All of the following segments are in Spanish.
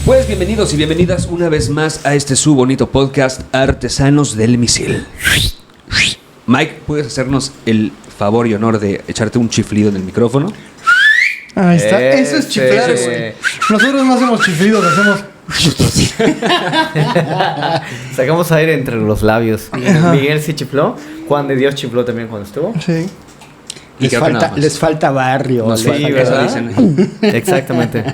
Pues bienvenidos y bienvenidas una vez más a este su bonito podcast Artesanos del Misil. Mike, ¿puedes hacernos el favor y honor de echarte un chiflido en el micrófono? Ahí está. Eso es chiflar, güey. Nosotros no hacemos chiflidos, hacemos... Sacamos aire entre los labios. Miguel sí chifló. Juan de Dios chifló también cuando estuvo. Sí. Les falta barrio. Nos Sí, falta, ¿verdad? eso dicen. Exactamente.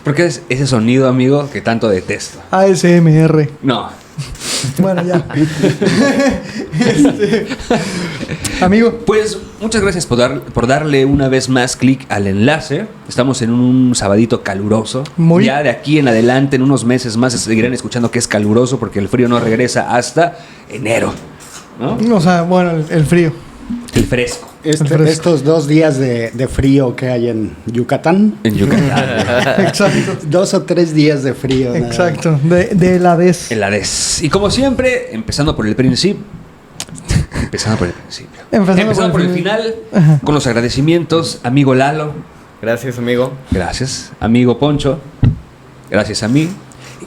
¿Por qué es ese sonido, amigo, que tanto detesto? ASMR. No. Bueno, ya. Amigo. Pues muchas gracias por darle una vez más clic al enlace. Estamos en un sabadito caluroso. Ya de aquí en adelante, en unos meses más, seguirán escuchando que es caluroso porque el frío no regresa hasta enero, ¿no? O sea, bueno, el frío. El fresco. Estos 2 días de frío que hay en Yucatán. En Yucatán. Exacto. 2 o 3 días de frío. Exacto. De heladez. Heladez. Y como siempre, empezando por el principio. Empezando por el final. Ajá. Con los agradecimientos, amigo Lalo. Gracias, amigo. Gracias, amigo Poncho. Gracias a mí.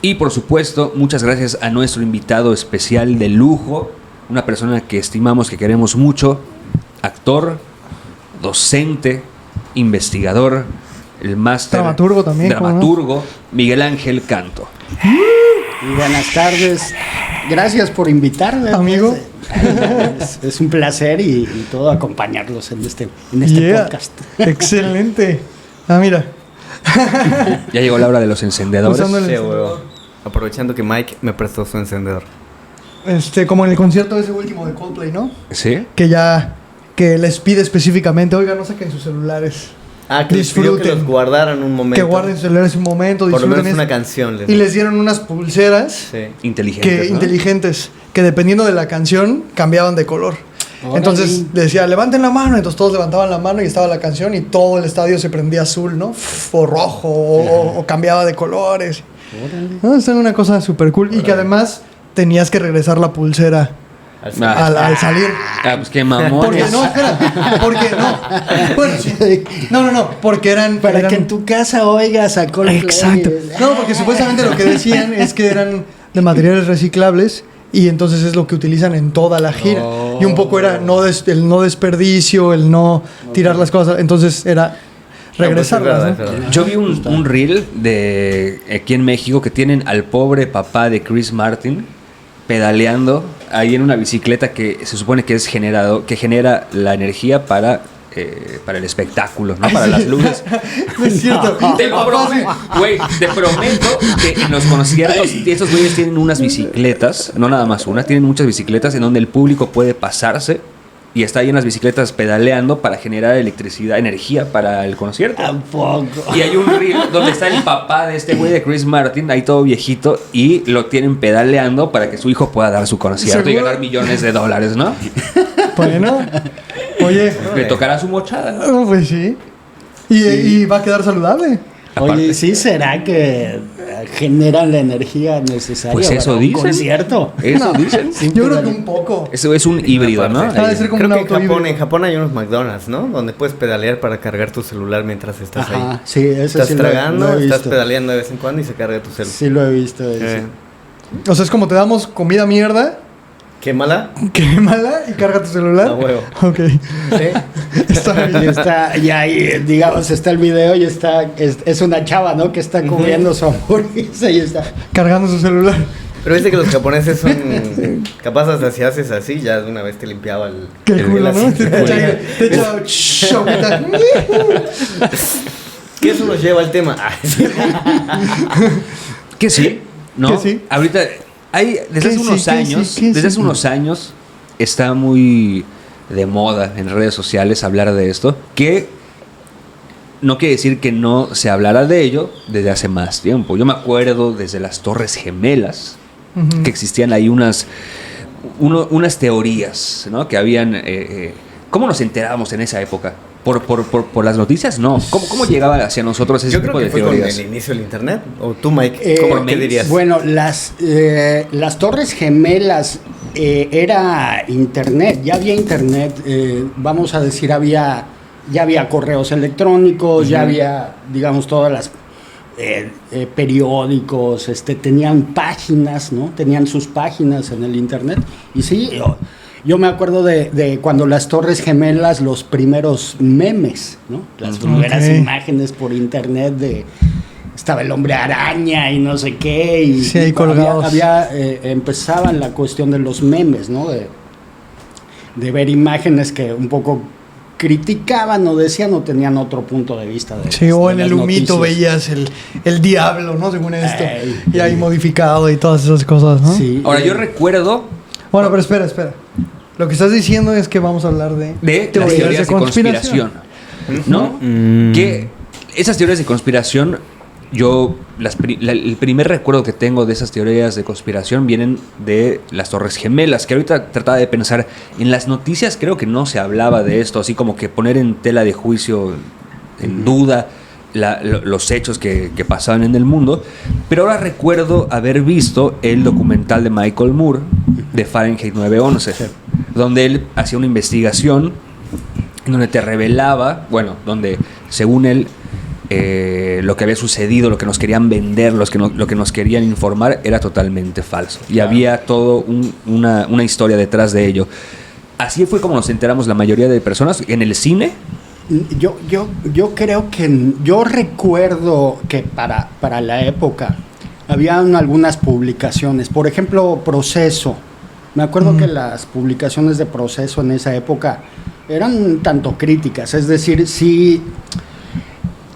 Y por supuesto, muchas gracias a nuestro invitado especial de lujo. Una persona que estimamos, que queremos mucho. Actor, docente, investigador, el máster. Dramaturgo también. Dramaturgo, Miguel Ángel Canto. Y buenas tardes. Gracias por invitarme. Amigo. Es un placer y todo acompañarlos en este podcast. Excelente. Ah, mira. Ya llegó la hora de los encendedores. Usando el Sí, encendedor. huevo. Aprovechando que Mike me prestó su encendedor. Como en el concierto ese último de Coldplay, ¿no? ¿Sí? Que les pide específicamente, oiga, no saquen sus celulares. Que les pidió que los guardaran un momento. Que guarden sus celulares un momento, Por lo disfruten menos una esto. canción. Y les dieron unas pulseras Sí. Inteligentes, ¿no? inteligentes, que dependiendo de la canción cambiaban de color. Órale. Entonces decía, levanten la mano, entonces todos levantaban la mano y estaba la canción y todo el estadio se prendía azul, ¿no? O rojo, o cambiaba de colores. ¿No? Es una cosa súper cool. Y que además tenías que regresar la pulsera al salir. Pues qué mamón. Porque no, espera, porque no. Bueno, sí. No, porque eran... Para que en tu casa oigas a Coldplay. Exacto. No, porque supuestamente lo que decían es que eran de materiales reciclables y entonces es lo que utilizan en toda la gira. Y un poco era el no desperdicio, el no tirar las cosas. Entonces era regresarlas, ¿no? Yo vi un reel de aquí en México que tienen al pobre papá de Chris Martin pedaleando ahí en una bicicleta que se supone que que genera la energía para el espectáculo, ¿no? Para las luces. No es cierto. Te prometo que en los conciertos estos güeyes tienen unas bicicletas, no nada más una, tienen muchas bicicletas en donde el público puede pasarse y está ahí en las bicicletas pedaleando para generar electricidad, energía para el concierto. Tampoco. Y hay un reel donde está el papá de este güey de Chris Martin, ahí todo viejito, y lo tienen pedaleando para que su hijo pueda dar su concierto y ¿Seguro? ganar millones de dólares, ¿no? Bueno, oye, Le tocará su mochada, ¿no? no, pues sí. Y va a quedar saludable. Aparte. Oye, ¿sí será que generan la energía necesaria Pues eso para un dicen. concierto? Eso dicen. Yo creo que un poco. Eso es un híbrido, ¿no? Ha de ser como Creo un que auto híbrido. en Japón hay unos McDonald's, ¿no? Donde puedes pedalear para cargar tu celular mientras estás ahí. Ajá, sí, eso Estás sí tragando, lo he estás visto. pedaleando de vez en cuando y se carga tu celular. Sí lo he visto. Eso. O sea, es como te damos comida mierda, ¿Quémala? quémala y carga tu celular. A huevo. Ok. Sí. Está bien. Y está, y ahí, digamos, está el video y es una chava, ¿no? Que está comiendo su hamburguesa y está. Cargando su celular. Pero viste que los japoneses son capaces de si haces así, ya de una vez te limpiaba el... Qué culo, ¿no? asiento. Te echa chopita. Que eso nos lleva al tema. Que sí, ¿no? Que sí. Ahorita hay desde Que hace unos sí, que años, sí, que desde sí. hace unos años está muy de moda en redes sociales hablar de esto, que no quiere decir que no se hablara de ello desde hace más tiempo. Yo me acuerdo desde las Torres Gemelas Ujú. que existían ahí unas teorías, ¿no? Que habían... ¿Cómo nos enterábamos en esa época? ¿Por las noticias? No. ¿Cómo llegaba hacia nosotros ese Yo tipo creo que de fue con teorías? el inicio del internet. O tú, Mike, ¿qué dirías? Bueno, las Torres Gemelas era internet, ya había internet, vamos a decir, ya había correos electrónicos, ya había, digamos, todas las periódicos, tenían páginas, ¿no? Tenían sus páginas en el internet. Y sí, yo me acuerdo de cuando las Torres Gemelas, los primeros memes, ¿no? Las primeras imágenes por internet estaba el hombre araña y no sé qué. Y sí, ahí colgados. Empezaban la cuestión de los memes, ¿no? De ver imágenes que un poco criticaban o decían o tenían otro punto de vista. Sí, o en el humito veías el diablo, ¿no? Según esto. Y ahí modificado y todas esas cosas, ¿no? Sí. Ahora, yo recuerdo... Bueno, pero espera. Lo que estás diciendo es que vamos a hablar de las teorías de conspiración. ¿No? Que esas teorías de conspiración, el primer recuerdo que tengo de esas teorías de conspiración vienen de las Torres Gemelas, que ahorita trataba de pensar, en las noticias creo que no se hablaba de esto, así como que poner en tela de juicio, en duda, los hechos que pasaban en el mundo. Pero ahora recuerdo haber visto el documental de Michael Moore, de Fahrenheit 9/11, donde él hacía una investigación donde te revelaba, donde según él lo que había sucedido, lo que nos querían vender, lo que nos querían informar era totalmente falso. Y había todo una historia detrás de ello. Así fue como nos enteramos la mayoría de personas en el cine. Yo creo que yo recuerdo que para la época habían algunas publicaciones, por ejemplo, Proceso. Me acuerdo que las publicaciones de Proceso en esa época eran un tanto críticas, es decir, sí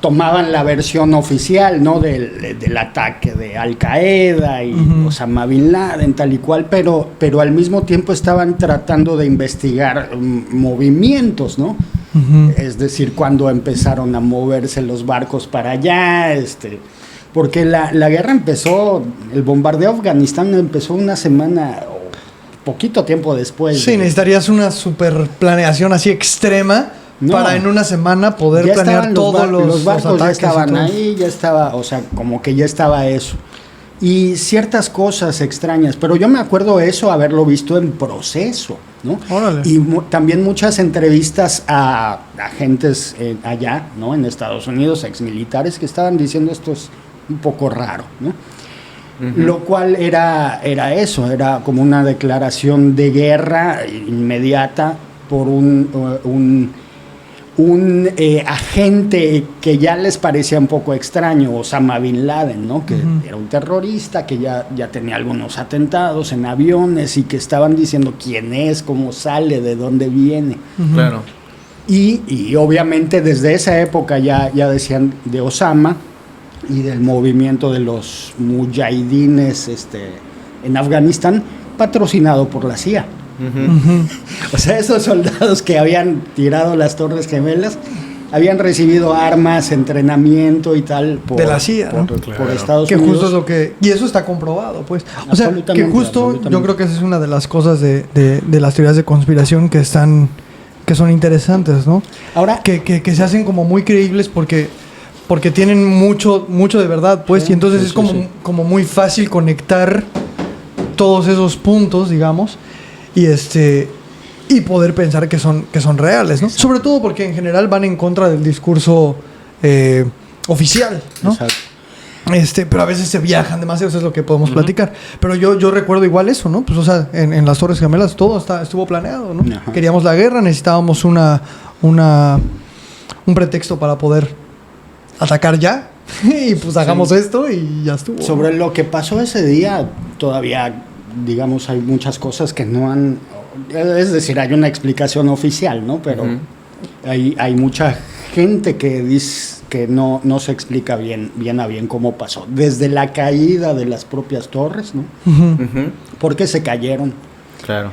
tomaban la versión oficial, ¿no? del ataque de Al Qaeda y Osama Bin Laden, tal y cual, pero al mismo tiempo estaban tratando de investigar movimientos, ¿no? Es decir, cuando empezaron a moverse los barcos para allá, porque la guerra empezó, el bombardeo de Afganistán empezó una semana o poquito tiempo después. Sí, necesitarías una super planeación así extrema. No, para en una semana poder ya planear todos los barcos ya estaban ahí, ya estaba, o sea, como que ya estaba eso. Y ciertas cosas extrañas, pero yo me acuerdo eso, haberlo visto en Proceso, ¿no? Órale. Y también muchas entrevistas a agentes allá, ¿no? En Estados Unidos, exmilitares, que estaban diciendo esto es un poco raro, ¿no? Lo cual era eso, era como una declaración de guerra inmediata por un agente que ya les parecía un poco extraño, Osama Bin Laden, ¿no? Que era un terrorista, que ya tenía algunos atentados en aviones y que estaban diciendo quién es, cómo sale, de dónde viene. Claro. Y obviamente desde esa época ya decían de Osama y del movimiento de los mujahidines en Afganistán, patrocinado por la CIA. O sea, esos soldados que habían tirado las Torres Gemelas habían recibido armas, entrenamiento y tal de la CIA, por Estados Unidos. Que justo es lo que... Y eso está comprobado, pues. O sea, que justo yo creo que esa es una de las cosas de las teorías de conspiración que son interesantes, ¿no? Ahora... Que se hacen como muy creíbles porque tienen mucho de verdad, pues. Sí, y entonces es como muy fácil conectar todos esos puntos, digamos. Y poder pensar que son reales, ¿no? Exacto. Sobre todo porque en general van en contra del discurso oficial, ¿no? Exacto. Pero a veces se viajan demasiado, eso es lo que podemos platicar. Pero yo recuerdo igual eso, ¿no? Pues, o sea, en las Torres Gemelas todo estuvo planeado, ¿no? Ajá. Queríamos la guerra, necesitábamos un pretexto para poder atacar ya. Y pues hagamos esto y ya estuvo. Sobre lo que pasó ese día, todavía... digamos, hay muchas cosas que no han... Es decir, hay una explicación oficial, ¿no? Pero hay mucha gente que dice que no se explica bien a bien cómo pasó. Desde la caída de las propias torres, ¿no? ¿Por qué se cayeron? Claro.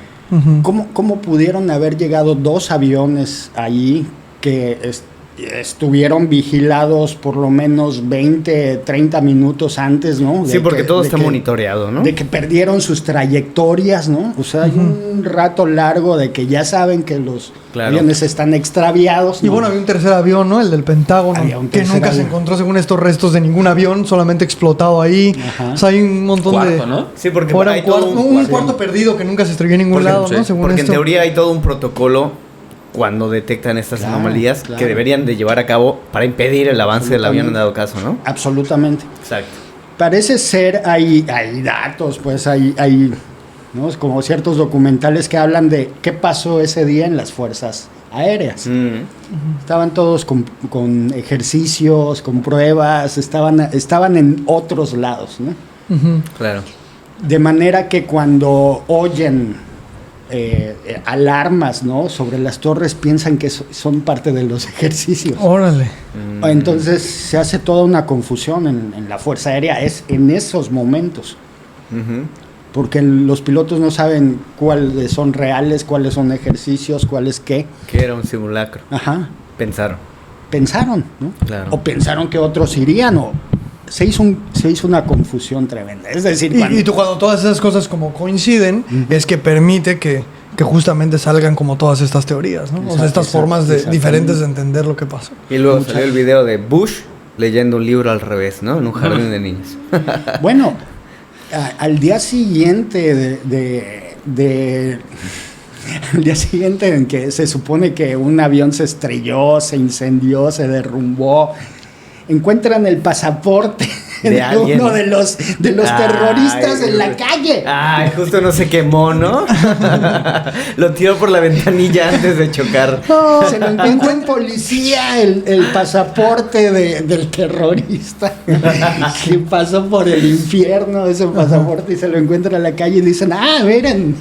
¿Cómo pudieron haber llegado 2 aviones allí que estuvieron vigilados por lo menos 20, 30 minutos antes, ¿no? Sí, porque todo está monitoreado, ¿no? De que perdieron sus trayectorias, ¿no? O sea, hay un rato largo de que ya saben que los aviones están extraviados, ¿no? Y bueno, había un tercer avión, ¿no? El del Pentágono, que nunca se encontró, según estos restos, de ningún avión, solamente explotado ahí. Ajá. O sea, hay un montón de... ¿no? Sí, porque hay un cuarto perdido que nunca se estrelló en ningún lado, ¿no? Según porque en teoría hay todo un protocolo cuando detectan estas Claro, anomalías claro. que deberían de llevar a cabo para impedir el avance del avión en dado caso, ¿no? Absolutamente. Exacto. Parece ser, hay datos, pues hay ¿no? Como ciertos documentales que hablan de qué pasó ese día en las fuerzas aéreas. Estaban todos con ejercicios, con pruebas, estaban en otros lados, ¿no? Claro. De manera que cuando oyen alarmas, ¿no? sobre las torres, piensan que son parte de los ejercicios. Órale. Entonces se hace toda una confusión en la Fuerza Aérea, es en esos momentos. Porque los pilotos no saben cuáles son reales, cuáles son ejercicios, cuáles qué. Que era un simulacro. Ajá. Pensaron, ¿no? Claro. O pensaron que otros irían, o se hizo una confusión tremenda. Es decir, Y tú cuando todas esas cosas como coinciden, es que permite que justamente salgan como todas estas teorías, ¿no? O sea, estas formas diferentes de entender lo que pasó. Y luego salió el video de Bush leyendo un libro al revés, ¿no? En un jardín de niños. Bueno, al día siguiente al día siguiente en que se supone que un avión se estrelló, se incendió, se derrumbó, encuentran el pasaporte de alguien. uno de los terroristas en la calle. Ay, justo no se quemó, ¿no? Lo tiró por la ventanilla antes de chocar. Se lo encuentra en policía el pasaporte del terrorista que pasó por el infierno, ese pasaporte, y se lo encuentra en la calle y dicen, miren,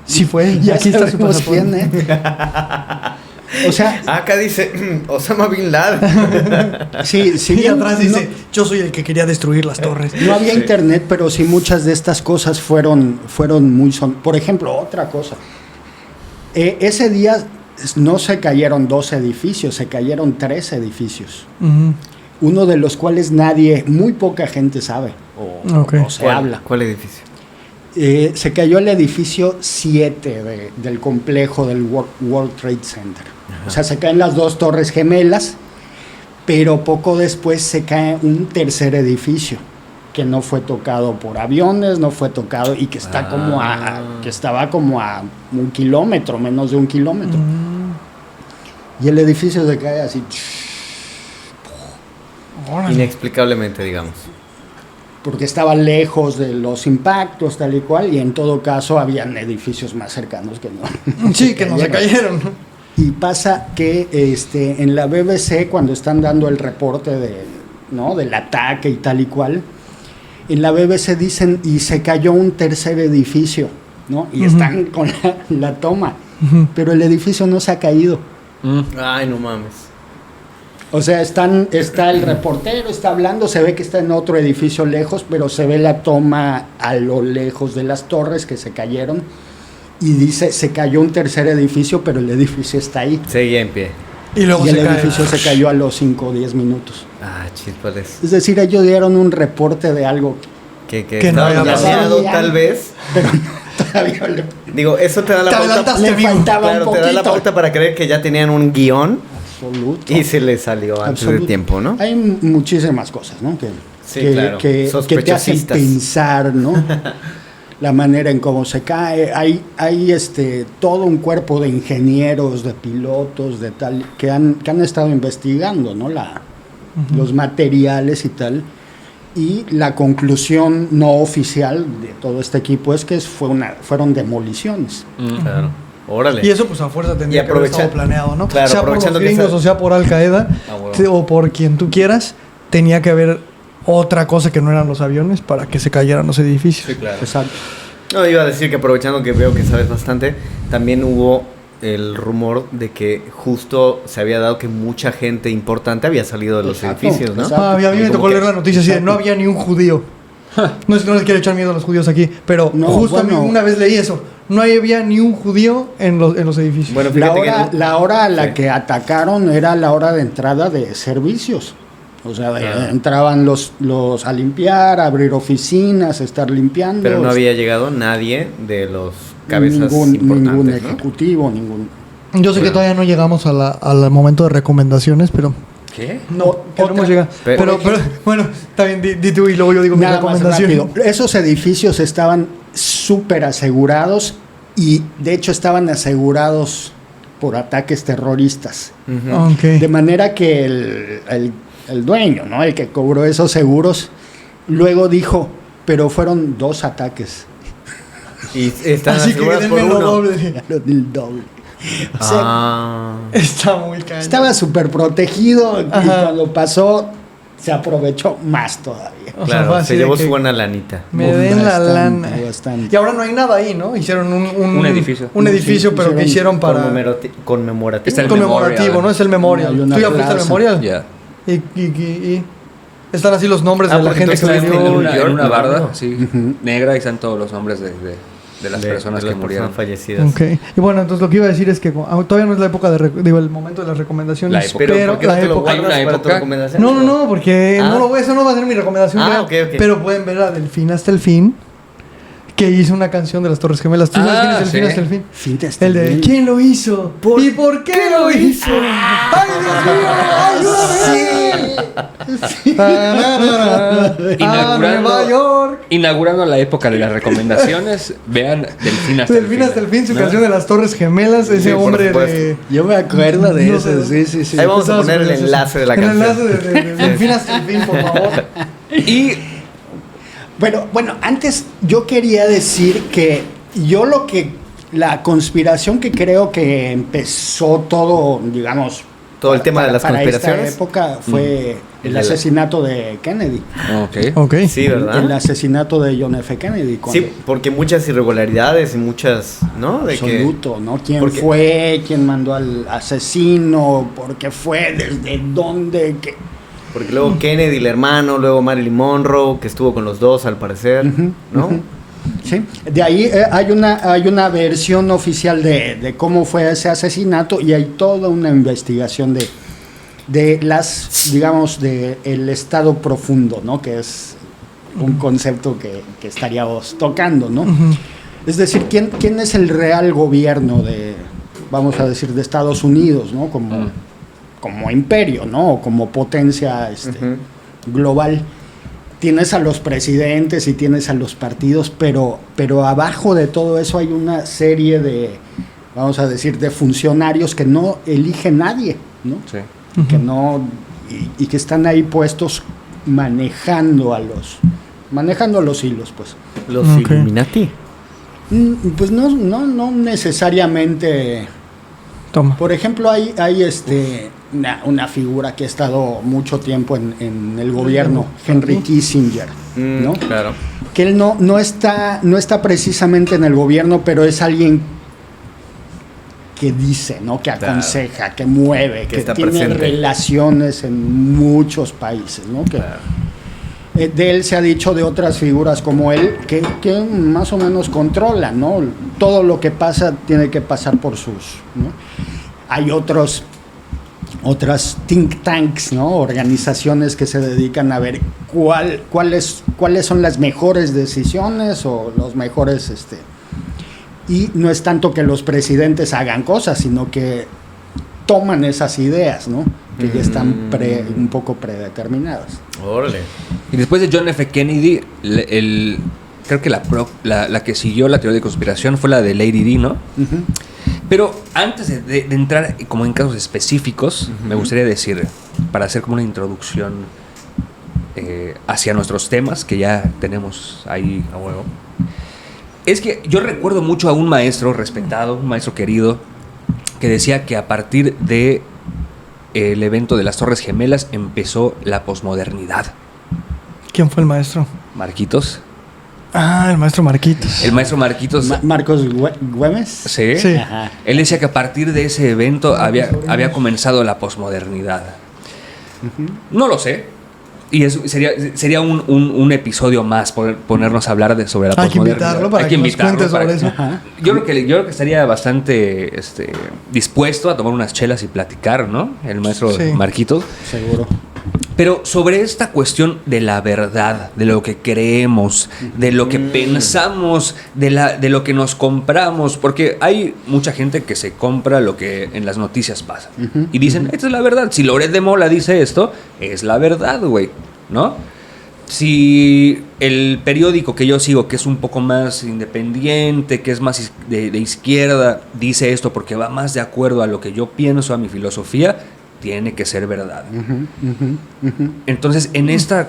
Sí fue, ya aquí está su sabemos pasaporte. quién, ¿eh? O sea, Acá dice Osama Bin Laden. sí, Y atrás dice, yo soy el que quería destruir las torres. no había internet, pero sí muchas de estas cosas fueron muy por ejemplo, otra cosa. Ese día no se cayeron 2 edificios, se cayeron 3 edificios. Uno de los cuales muy poca gente sabe Ok. o se habla. ¿Cuál edificio? Se cayó el edificio 7 del complejo del World Trade Center. O sea, se caen las 2 torres gemelas, pero poco después se cae un tercer edificio que no fue tocado por aviones, no fue tocado y que está que estaba como a 1 kilómetro, menos de 1 kilómetro. Y el edificio se cae así. Órale. Inexplicablemente, digamos. Porque estaba lejos de los impactos, tal y cual, y en todo caso habían edificios más cercanos que no. Sí, que no se cayeron. Y pasa que en la BBC, cuando están dando el reporte del ataque y tal y cual, en la BBC dicen, y se cayó un tercer edificio, ¿no? Y están con la toma, pero el edificio no se ha caído. Ay, no mames. O sea, está el reportero, está hablando, se ve que está en otro edificio lejos, pero se ve la toma a lo lejos de las torres que se cayeron. Y dice, se cayó un tercer edificio, pero el edificio está ahí. Seguía en pie. Y luego Y el se cae. edificio se cayó a los 5 o 10 minutos. Chispales. Es decir, ellos dieron un reporte de algo Que Que no estaba había planeado, pasado. tal vez. pero todavía Digo, eso te da la Te pauta. adelantaste, le amigo. faltaba Claro, un te da la poquito. pauta para creer que ya tenían un guión Absoluto. y se les salió antes de Absoluto. tiempo, ¿no? Hay muchísimas cosas, ¿no? Sí, claro. que te hacen Sospechosistas. pensar, ¿no? La manera en cómo se cae. Hay todo un cuerpo de ingenieros, de pilotos, de tal, que han estado investigando, ¿no? Los materiales y tal. Y la conclusión no oficial de todo este equipo es que fueron demoliciones. Claro. Órale. Y eso pues a fuerza tendría Y que haber aprovecha- estado planeado, ¿no? Claro, sea por los aprovechando que gringos esa- o sea por Al Qaeda huevo. o por quien tú quieras, tenía que haber otra cosa que no eran los aviones para que se cayeran los edificios. Sí, claro. Exacto. No, iba a decir que aprovechando que veo que sabes bastante, también hubo el rumor de que justo se había dado que mucha gente importante había salido de los Exacto, edificios, ¿no? exacto. A mí me Como tocó que- leer la noticia así de Exacto. no había ni un judío. No es que no les quiero echar miedo a los judíos aquí, pero No, justo a mí bueno. una vez leí eso. No había ni un judío en los edificios. Bueno, La fíjate hora, que... la hora a la Sí. que atacaron era la hora de entrada de servicios. O sea, entraban los a limpiar, a abrir oficinas, a estar limpiando. Pero no había llegado nadie de los cabezas ningún importantes, ¿no? ejecutivo, ningún... Yo sé que todavía no llegamos al momento de recomendaciones, pero ¿Qué? no queremos otra- llegar. Pero bueno, está bien, di tú y luego yo digo mi Nada más recomendación. rápido. Esos edificios estaban súper asegurados y de hecho estaban asegurados por ataques terroristas. Ok. De manera que el dueño, ¿no? El que cobró esos seguros, luego dijo, pero fueron 2 ataques. Y están Así que aseguradas por denme lo uno. doble. El doble. O sea, Está muy cañón. estaba súper protegido y Ajá. cuando pasó se aprovechó más todavía. O sea, Claro, fue así se de llevó que su buena lanita. Me den la Bastante, lana. bastante. Y ahora no hay nada ahí, ¿no? Hicieron un edificio. Un edificio, Sí, pero que hicieron para. Conmemorativo. Está el Conmemorativo, memorial. ¿no? Es el memorial. Hay una ¿Tú ya fuiste al plaza. memorial? Ya. Y están así los nombres de la porque gente tú que estuviste en murió. New York, en una ¿no? barda, sí, Ujú. negra, y están todos los nombres de las personas que murieron. fallecidas. Ok. Y bueno, entonces lo que iba a decir es que todavía no es la época el momento de las recomendaciones. La época. Pero ¿por qué la no te lo época. guardas Hay una para tu época. recomendación? No, porque Ah. eso no va a ser mi recomendación. Ah, real, ok. Pero pueden ver a Del Fin hasta el fin, que hizo una canción de las Torres Gemelas. ¿Tú sabes quién es Del Fin sí. hasta el fin? Fin de este El de mes. ¿quién lo hizo? ¿Y por qué lo hizo? ¡Ay, Dios mío! ¡Ayúdame! ¡A Nueva York! Inaugurando la época de las recomendaciones, vean Delfín hasta Del Fin hasta el fin, su ¿no? canción de las Torres Gemelas, ese Sí, por hombre supuesto. de... Yo me acuerdo de No eso, sé. sí. Ahí vamos a poner el enlace de la canción. El enlace de Del Fin hasta el fin, por favor. Y Bueno, antes yo quería decir que la conspiración que creo que empezó todo, digamos, Todo el tema de las para conspiraciones. esta época fue el El- asesinato de Kennedy. ok. Ok. Sí, ¿verdad? El asesinato de John F. Kennedy. cuando- Sí, porque muchas irregularidades y muchas, ¿no? De que absoluto, ¿no? ¿Quién porque- fue? ¿Quién mandó al asesino? ¿Por qué fue? ¿Desde dónde? ¿Qué? porque luego Kennedy, el hermano, luego Marilyn Monroe, que estuvo con los dos al parecer, Ujú, ¿no? ujú. Sí, de ahí hay una versión oficial de cómo fue ese asesinato y hay toda una investigación de las, digamos, de el estado profundo, ¿no? Que es un concepto que estaríamos tocando, ¿no? Ujú. Es decir, ¿quién es el real gobierno de, vamos a decir, de Estados Unidos, ¿no? Como imperio, ¿no? O como potencia Ujú. global. Tienes a los presidentes y tienes a los partidos, pero abajo de todo eso hay una serie de, vamos a decir, de funcionarios que no elige nadie, ¿no? Sí. Que no y que están ahí puestos manejando los hilos, pues. Los Ok. Illuminati. Pues no necesariamente. Toma. Por ejemplo, hay una figura que ha estado mucho tiempo en el gobierno, Henry Kissinger, ¿no? Claro. Que él no está precisamente en el gobierno, pero es alguien que dice, ¿no? Que Claro. aconseja, que mueve, Que que está tiene presente. relaciones en muchos países, ¿no? Que, Claro. de él se ha dicho de otras figuras como él que más o menos controlan, ¿no? Todo lo que pasa tiene que pasar por sus, ¿no? Hay otras think tanks, ¿no? Organizaciones que se dedican a ver cuáles son las mejores decisiones o los mejores y no es tanto que los presidentes hagan cosas, sino que toman esas ideas, ¿no? Que ya están un poco predeterminadas. Órale. Y después de John F. Kennedy, creo que la que siguió la teoría de conspiración fue la de Lady Di, ¿no? Ujú. Pero antes de entrar como en casos específicos, me gustaría decir, para hacer como una introducción hacia nuestros temas que ya tenemos ahí a huevo, es que yo recuerdo mucho a un maestro respetado, un maestro querido, que decía que a partir de el evento de las Torres Gemelas empezó la posmodernidad. ¿Quién fue el maestro? Marquitos. Ah, el maestro Marquitos. El maestro Marquitos. Marcos Güemes. Sí. Sí. Ajá. Él decía que a partir de ese evento había comenzado la posmodernidad. No lo sé. Y eso sería un episodio más ponernos a hablar sobre la Hay que posmodernidad. invitarlo para que nos cuente sobre eso. Ajá. Yo creo que estaría bastante dispuesto a tomar unas chelas y platicar, ¿no? El maestro Sí. Marquitos. Seguro. Pero sobre esta cuestión de la verdad, de lo que creemos, de lo que pensamos, de lo que nos compramos, porque hay mucha gente que se compra lo que en las noticias pasa. Y dicen, esta es la verdad. Si Loret de Mola dice esto, es la verdad, güey, ¿no? Si el periódico que yo sigo, que es un poco más independiente, que es más de izquierda, dice esto porque va más de acuerdo a lo que yo pienso, a mi filosofía, tiene que ser verdad. Entonces, en este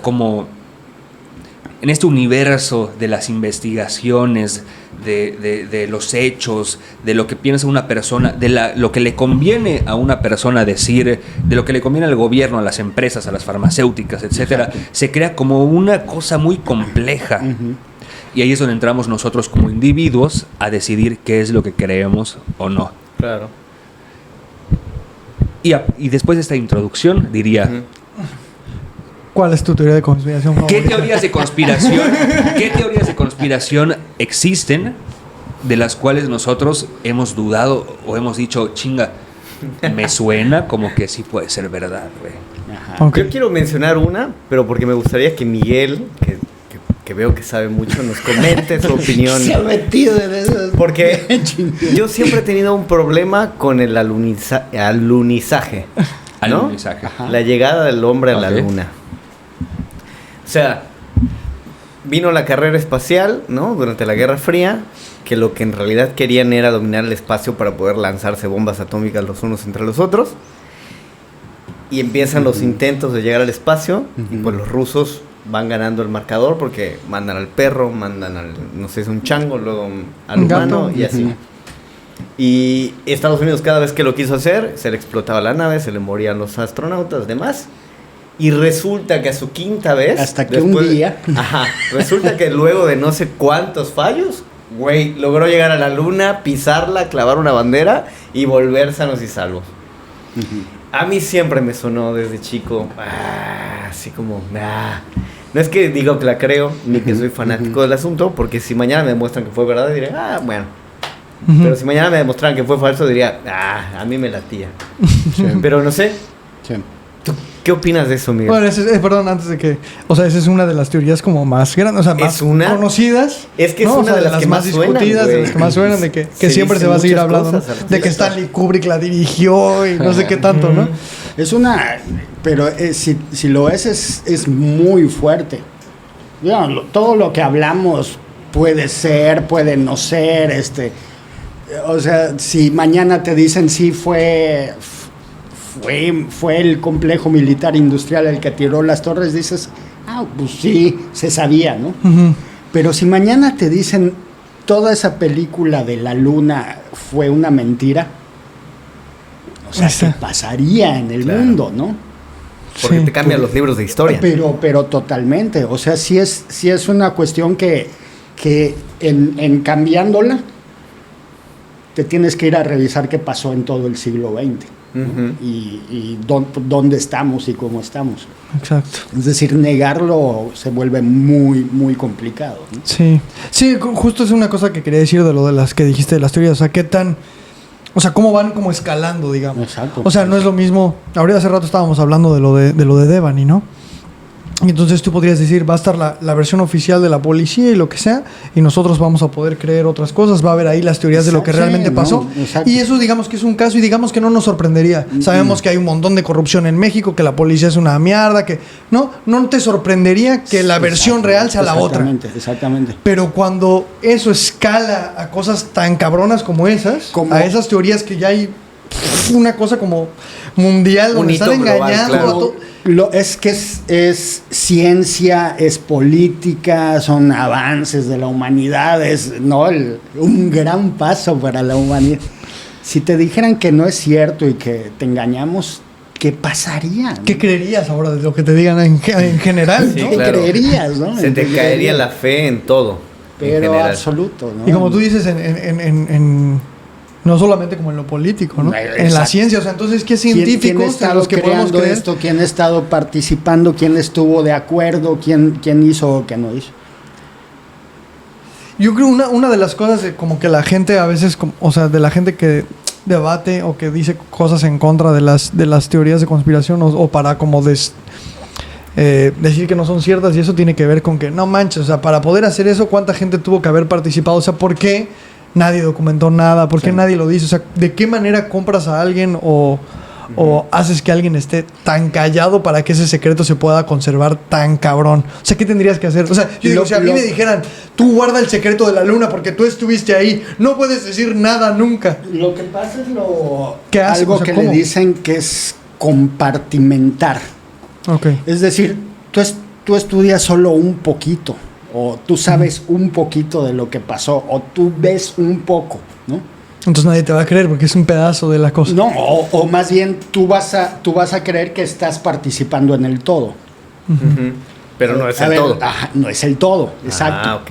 universo de las investigaciones, de los hechos, de lo que piensa una persona, lo que le conviene a una persona decir, de lo que le conviene al gobierno, a las empresas, a las farmacéuticas, etcétera, Exacto. se crea como una cosa muy compleja. Y ahí es donde entramos nosotros como individuos a decidir qué es lo que creemos o no. Claro. Y después de esta introducción diría... ¿Cuál es tu teoría de conspiración ¿Qué favorita? ¿Qué teorías de conspiración existen de las cuales nosotros hemos dudado o hemos dicho, chinga, me suena como que sí puede ser verdad, güey? Ajá. Ok. Yo quiero mencionar una, pero porque me gustaría que Miguel, que veo que sabe mucho, nos comente su opinión. Se ha metido en esas. Porque yo siempre he tenido un problema con el alunizaje, ¿no? Alunizaje. Ajá. La llegada del hombre a la Ok. luna. O sea, vino la carrera espacial, ¿no? Durante la Guerra Fría, que lo que en realidad querían era dominar el espacio para poder lanzarse bombas atómicas los unos entre los otros. Y empiezan los intentos de llegar al espacio, y pues los rusos van ganando el marcador porque mandan al perro, mandan al, no sé, es un chango, luego al Un gato. humano y así. Y Estados Unidos cada vez que lo quiso hacer, se le explotaba la nave, se le morían los astronautas, demás. Y resulta que a su quinta vez... Hasta que un día... Ajá, resulta que luego de no sé cuántos fallos, güey, logró llegar a la luna, pisarla, clavar una bandera y volver sanos y salvos. A mí siempre me sonó desde chico, así como... No es que digo que la creo, ni que soy fanático del asunto, porque si mañana me demuestran que fue verdad, diré, bueno... Ujú. Pero si mañana me demostraran que fue falso, diría, a mí me latía. Pero no sé, Sí. ¿tú qué opinas de eso, Miguel? Bueno, perdón, antes de que... O sea, esa es una de las teorías como más grandes, o sea, más ¿Es una? conocidas. Es que es ¿no? una O sea, de las que más suenan, discutidas, de güey. las que más suenan, de que Se siempre se dicen va a seguir muchas hablando, ¿no? cosas al De que respecto. Stanley Kubrick la dirigió y no sé qué tanto, ¿no? Es una... Pero si lo es muy fuerte. Ya, todo lo que hablamos puede ser, puede no ser, o sea, si mañana te dicen sí fue el complejo militar industrial el que tiró las torres, dices, pues sí, se sabía, ¿no? Ujú. Pero si mañana te dicen toda esa película de la luna fue una mentira, o sea, Esa. ¿qué pasaría en el Claro. mundo, no? Porque Sí. te cambian los libros de historia. Pero totalmente, o sea, sí es una cuestión que en cambiándola te tienes que ir a revisar qué pasó en todo el siglo XX Ujú. y dónde estamos y cómo estamos. Exacto. Es decir, negarlo se vuelve muy, muy complicado, ¿no? Sí, sí, justo es una cosa que quería decir de lo de las que dijiste de las teorías, o sea, qué tan, o sea, cómo van como escalando, digamos. Exacto. O sea, no es lo mismo, ahorita hace rato estábamos hablando de lo de Devani, ¿no? Y entonces tú podrías decir, va a estar la versión oficial de la policía y lo que sea, y nosotros vamos a poder creer otras cosas, va a haber ahí las teorías de lo que Exacto, realmente sí, pasó. no, exacto. Y eso digamos que es un caso y digamos que no nos sorprendería. Sabemos que hay un montón de corrupción en México, que la policía es una mierda, que no te sorprendería que la versión real sea la otra. Exactamente. Pero cuando eso escala a cosas tan cabronas como esas, Como- a esas teorías que ya hay una cosa como mundial donde hito están global, engañando claro. a todo. Es que es ciencia, es política, son avances de la humanidad, es un gran paso para la humanidad. Si te dijeran que no es cierto y que te engañamos, ¿qué pasaría? ¿Qué creerías ahora de lo que te digan en general? Sí, ¿no? ¿Qué claro. creerías, no? Se te caería la fe en todo. en Pero general. absoluto, ¿no? Y como tú dices, no solamente como en lo político, ¿no? En la Exacto. ciencia, o sea, entonces, ¿qué ¿Quién ha científicos en estado los que podemos creando creer? esto? ¿Quién ha estado participando? ¿Quién estuvo de acuerdo? ¿Quién hizo o qué no hizo? Yo creo una de las cosas de como que la gente a veces, o sea, de la gente que debate o que dice cosas en contra de las teorías de conspiración o para como decir que no son ciertas, y eso tiene que ver con que no manches, o sea, para poder hacer eso, ¿cuánta gente tuvo que haber participado? O sea, ¿por qué nadie documentó nada? ¿Por qué Sí. nadie lo dice? O sea, ¿de qué manera compras a alguien o o haces que alguien esté tan callado para que ese secreto se pueda conservar tan cabrón? O sea, ¿qué tendrías que hacer? O sea, yo digo, si a mí me dijeran, tú guarda el secreto de la luna porque tú estuviste ahí, no puedes decir nada nunca. Lo que pasa es ¿Qué hace? algo O sea, que ¿cómo? le dicen que es compartimentar. Ok. Es decir, tú estudias solo un poquito, o tú sabes un poquito de lo que pasó, o tú ves un poco, ¿no? Entonces nadie te va a creer porque es un pedazo de la cosa. No, o más bien tú vas a creer que estás participando en el todo. Ujú. Pero no es A el ver, todo. no es el todo, exacto. Ah, ok.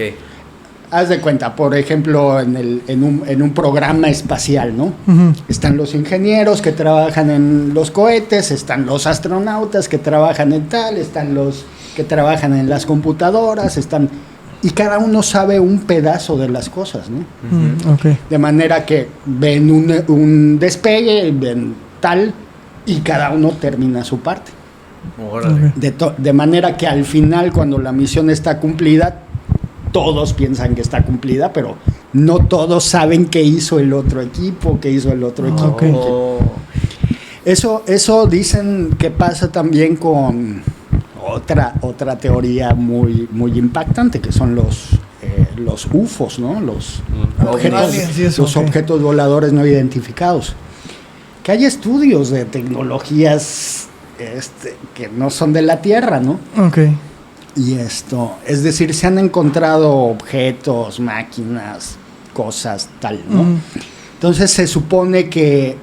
Haz de cuenta, por ejemplo, en un programa espacial, ¿no? Ujú. Están los ingenieros que trabajan en los cohetes, están los astronautas que trabajan en tal, están los que trabajan en las computadoras, y cada uno sabe un pedazo de las cosas, ¿no? Ok. De manera que ven un despegue, ven tal, y cada uno termina su parte. Órale. Ok. De manera que al final, cuando la misión está cumplida, todos piensan que está cumplida, pero no todos saben qué hizo el otro equipo, qué hizo el otro equipo. Ok. Oh. Eso dicen que pasa también con otra teoría muy, muy impactante, que son los UFOs, ¿no? Los Aliens y eso, los ok. objetos voladores no identificados. Que hay estudios de tecnologías que no son de la Tierra, ¿no? Ok. Y es decir, se han encontrado objetos, máquinas, cosas, tal, ¿no? Ujú. Entonces se supone que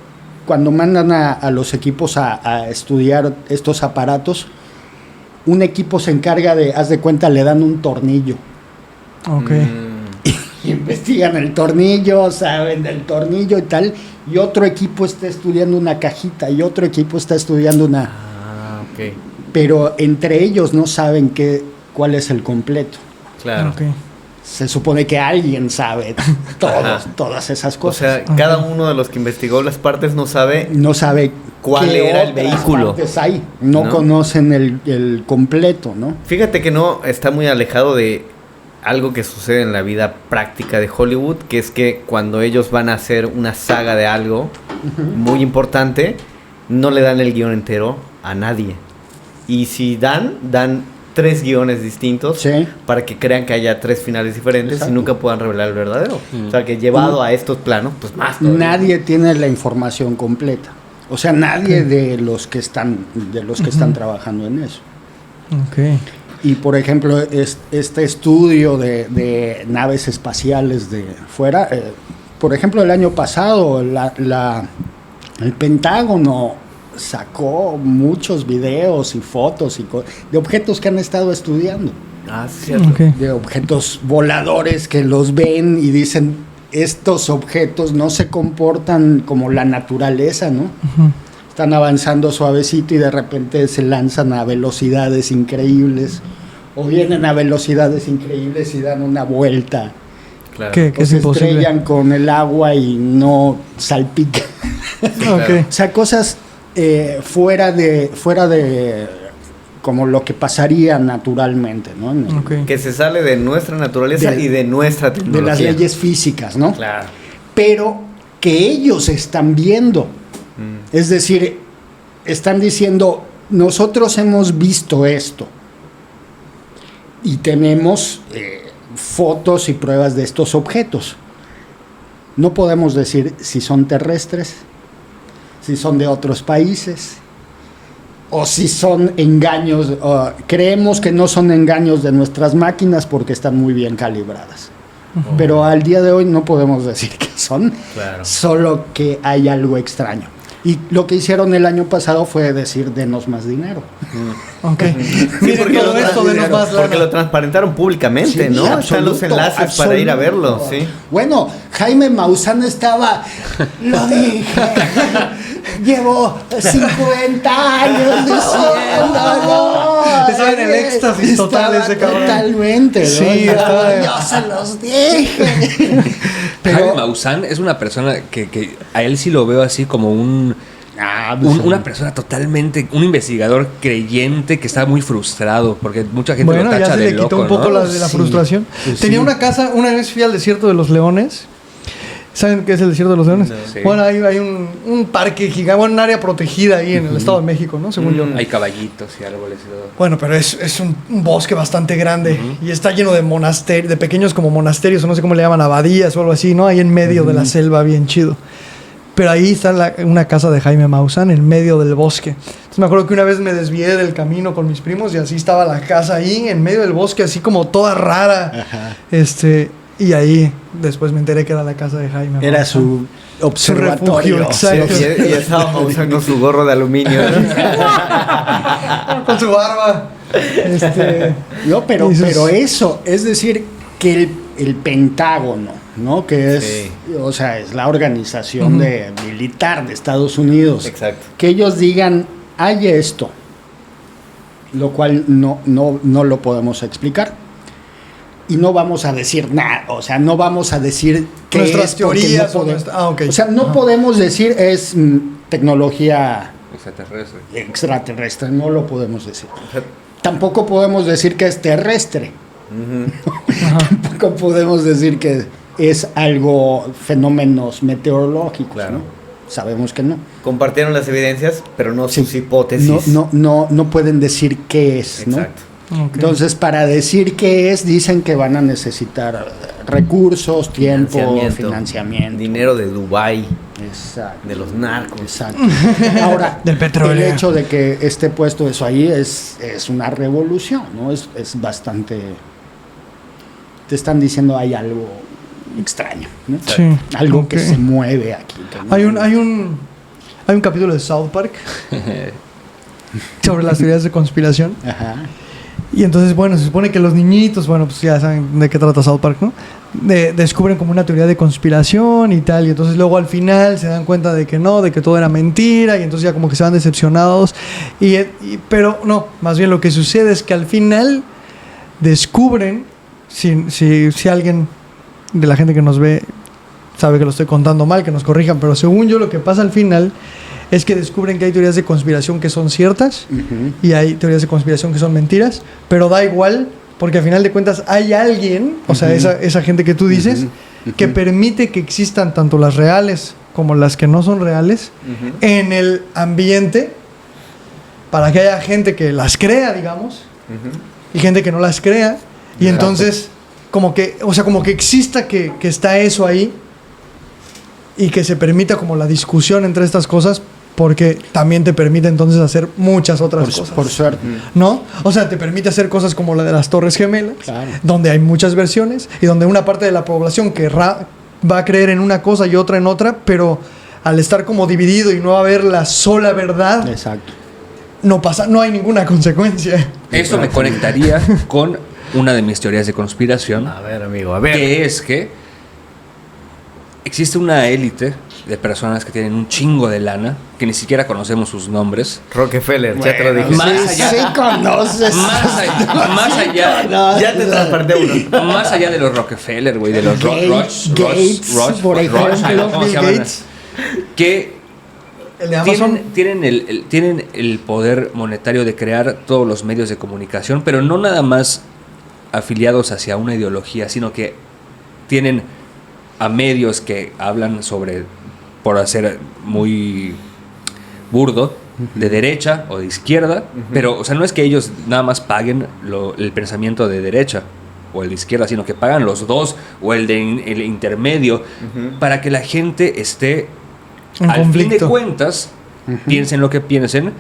cuando mandan a los equipos a estudiar estos aparatos, un equipo se encarga haz de cuenta, le dan un tornillo. Ok. Y investigan el tornillo, saben del tornillo y tal, y otro equipo está estudiando una cajita, y otro equipo está estudiando una... Ah, ok. Pero entre ellos no saben cuál es el completo. Claro. Ok. Se supone que alguien sabe todas esas O cosas. sea, cada uno de los que investigó las partes no sabe. No sabe ¿Cuál qué era el otras vehículo? partes hay. No ¿No? conocen el completo, ¿no? Fíjate que no está muy alejado de algo que sucede en la vida práctica de Hollywood, que es que cuando ellos van a hacer una saga de algo muy importante, no le dan el guión entero a nadie. Y si dan 3 guiones distintos Sí. para que crean que haya 3 finales diferentes Exacto. y nunca puedan revelar el verdadero. O sea, que llevado a estos planos, pues más todavía. Nadie tiene la información completa. O sea, nadie de los que están trabajando en eso. Ok. Y por ejemplo, este estudio de naves espaciales de fuera, por ejemplo, el año pasado el Pentágono sacó muchos videos y fotos de objetos que han estado estudiando, Ah, sí, cierto. Ok. de objetos voladores que los ven y dicen, estos objetos no se comportan como la naturaleza, ¿no? Ujú. Están avanzando suavecito y de repente se lanzan a velocidades increíbles, o vienen a velocidades increíbles y dan una vuelta, Claro. ¿Qué? o es se imposible. estrellan con el agua y no salpican. Ok. O sea, cosas fuera de como lo que pasaría naturalmente, ¿no? Ok. Que se sale de nuestra naturaleza De- y de nuestra De tecnología. las leyes físicas, ¿no? Claro. Pero que ellos están viendo. Mm. Es decir, están diciendo, nosotros hemos visto esto y tenemos fotos y pruebas de estos objetos. No podemos decir si son terrestres, si son de otros países o si son engaños. Creemos que no son engaños de nuestras máquinas porque están muy bien calibradas. Pero al día de hoy no podemos decir que son, Claro. solo que hay algo extraño. Y lo que hicieron el año pasado fue decir, denos más dinero. Ok. Sí, Miren porque, todo esto, denos más porque lana. lo transparentaron públicamente, Sí, ¿no? Están absoluto, los enlaces para ir a verlo, absoluto. sí. Bueno, Jaime Maussan estaba, lo dije, llevo 50 años diciendo, Estaba en el éxtasis total Estaba ese cabrón. Totalmente, ¿no? Sí, Estaba, estaba- yo se los dije. Jaime Maussan es una persona que a él sí lo veo así como una persona totalmente, un investigador creyente que está muy frustrado porque mucha gente Bueno, lo ya tacha se de le quitó loco, un poco ¿no? la Sí, frustración. pues Tenía sí. una casa, una vez fui al desierto de los Leones ¿Saben qué es el Desierto de los Leones? No. Sí. Bueno, hay un parque gigante, bueno, un área protegida ahí en el Estado de México, ¿no? Según yo. Hay caballitos y árboles y todo. Bueno, pero es un bosque bastante grande y está lleno de monasterios, de pequeños como monasterios, o no sé cómo le llaman, abadías o algo así, ¿no? Ahí en medio de la selva, bien chido. Pero ahí está una casa de Jaime Maussan en medio del bosque. Entonces me acuerdo que una vez me desvié del camino con mis primos y así estaba la casa ahí en medio del bosque, así como toda rara. Ajá. Y ahí después me enteré que era la casa de Jaime Era Maussan. su observatorio. refugio, exacto. Y estaba usando su gorro de aluminio. Con su barba. No, pero Dices- eso, es decir, que el Pentágono, ¿no? Que es, Sí. o sea, es la organización militar de Estados Unidos. Exacto. Que ellos digan, hay esto, lo cual no lo podemos explicar. Y no vamos a decir nada, o sea, no vamos a decir qué Nuestras es porque teorías no o podemos, nuestra- ok. o sea, no Ajá. podemos decir es tecnología Extraterrestre. extraterrestre, no lo podemos decir. Tampoco podemos decir que es terrestre. Tampoco podemos decir que es algo, fenómenos meteorológicos, Claro. ¿no? Sabemos que no. Compartieron las evidencias, pero no Sí. sus hipótesis. No pueden decir qué es, ¿no? Exacto. Ok. Entonces, para decir qué es, dicen que van a necesitar recursos, tiempo, financiamiento. Dinero de Dubái, Exacto. de los narcos. Exacto. Ahora, Del petróleo. el hecho de que esté puesto eso ahí es una revolución, ¿no? Es bastante... Te están diciendo hay algo extraño, ¿no? Sí. Algo que Ok. se mueve aquí. que no- Hay un capítulo de South Park sobre las teorías de conspiración. Ajá. Y entonces, bueno, se supone que los niñitos, bueno, pues ya saben de qué trata South Park, ¿no? Descubren como una teoría de conspiración y tal. Y entonces luego al final se dan cuenta de que no, de que todo era mentira. Y entonces ya como que se van decepcionados. Pero no, más bien lo que sucede es que al final descubren, si alguien de la gente que nos ve sabe que lo estoy contando mal, que nos corrijan, pero según yo lo que pasa al final es que descubren que hay teorías de conspiración que son ciertas Ujú. y hay teorías de conspiración que son mentiras, pero da igual porque al final de cuentas hay alguien, o sea, esa gente que tú dices, que permite que existan tanto las reales como las que no son reales en el ambiente para que haya gente que las crea, digamos, y gente que no las crea, y Exacto. entonces como que exista que está eso ahí y que se permita como la discusión entre estas cosas, porque también te permite entonces hacer muchas otras cosas. Por suerte. ¿No? O sea, te permite hacer cosas como la de las Torres Gemelas, Claro. donde hay muchas versiones y donde una parte de la población va a creer en una cosa y otra en otra, pero al estar como dividido y no haber la sola verdad, Exacto. no hay ninguna consecuencia. Esto me conectaría con una de mis teorías de conspiración, A ver, amigo, a ver. que es que existe una élite de personas que tienen un chingo de lana, que ni siquiera conocemos sus nombres. Rockefeller, ya te lo dije. Más Sí, allá- sí conoces. Ya te transparté uno. Más allá de los Rockefeller, güey, de los Gates, por ejemplo, ¿cómo se Bill llaman? Gates, Que el de Amazon. tienen el poder monetario de crear todos los medios de comunicación, pero no nada más afiliados hacia una ideología, sino que tienen a medios que hablan sobre, por hacer muy burdo, de derecha o de izquierda, pero o sea, no es que ellos nada más paguen el pensamiento de derecha o el de izquierda, sino que pagan los dos o el intermedio para que la gente esté En al fin de conflicto. cuentas, piensen lo que piensen,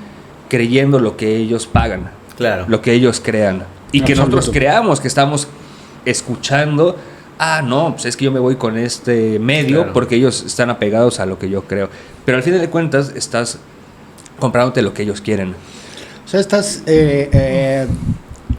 creyendo lo que ellos pagan, Claro. lo que ellos crean. Y que Absoluto. nosotros creamos que estamos escuchando, no, pues es que yo me voy con este medio Claro. porque ellos están apegados a lo que yo creo. Pero al fin de cuentas estás comprándote lo que ellos quieren. O sea,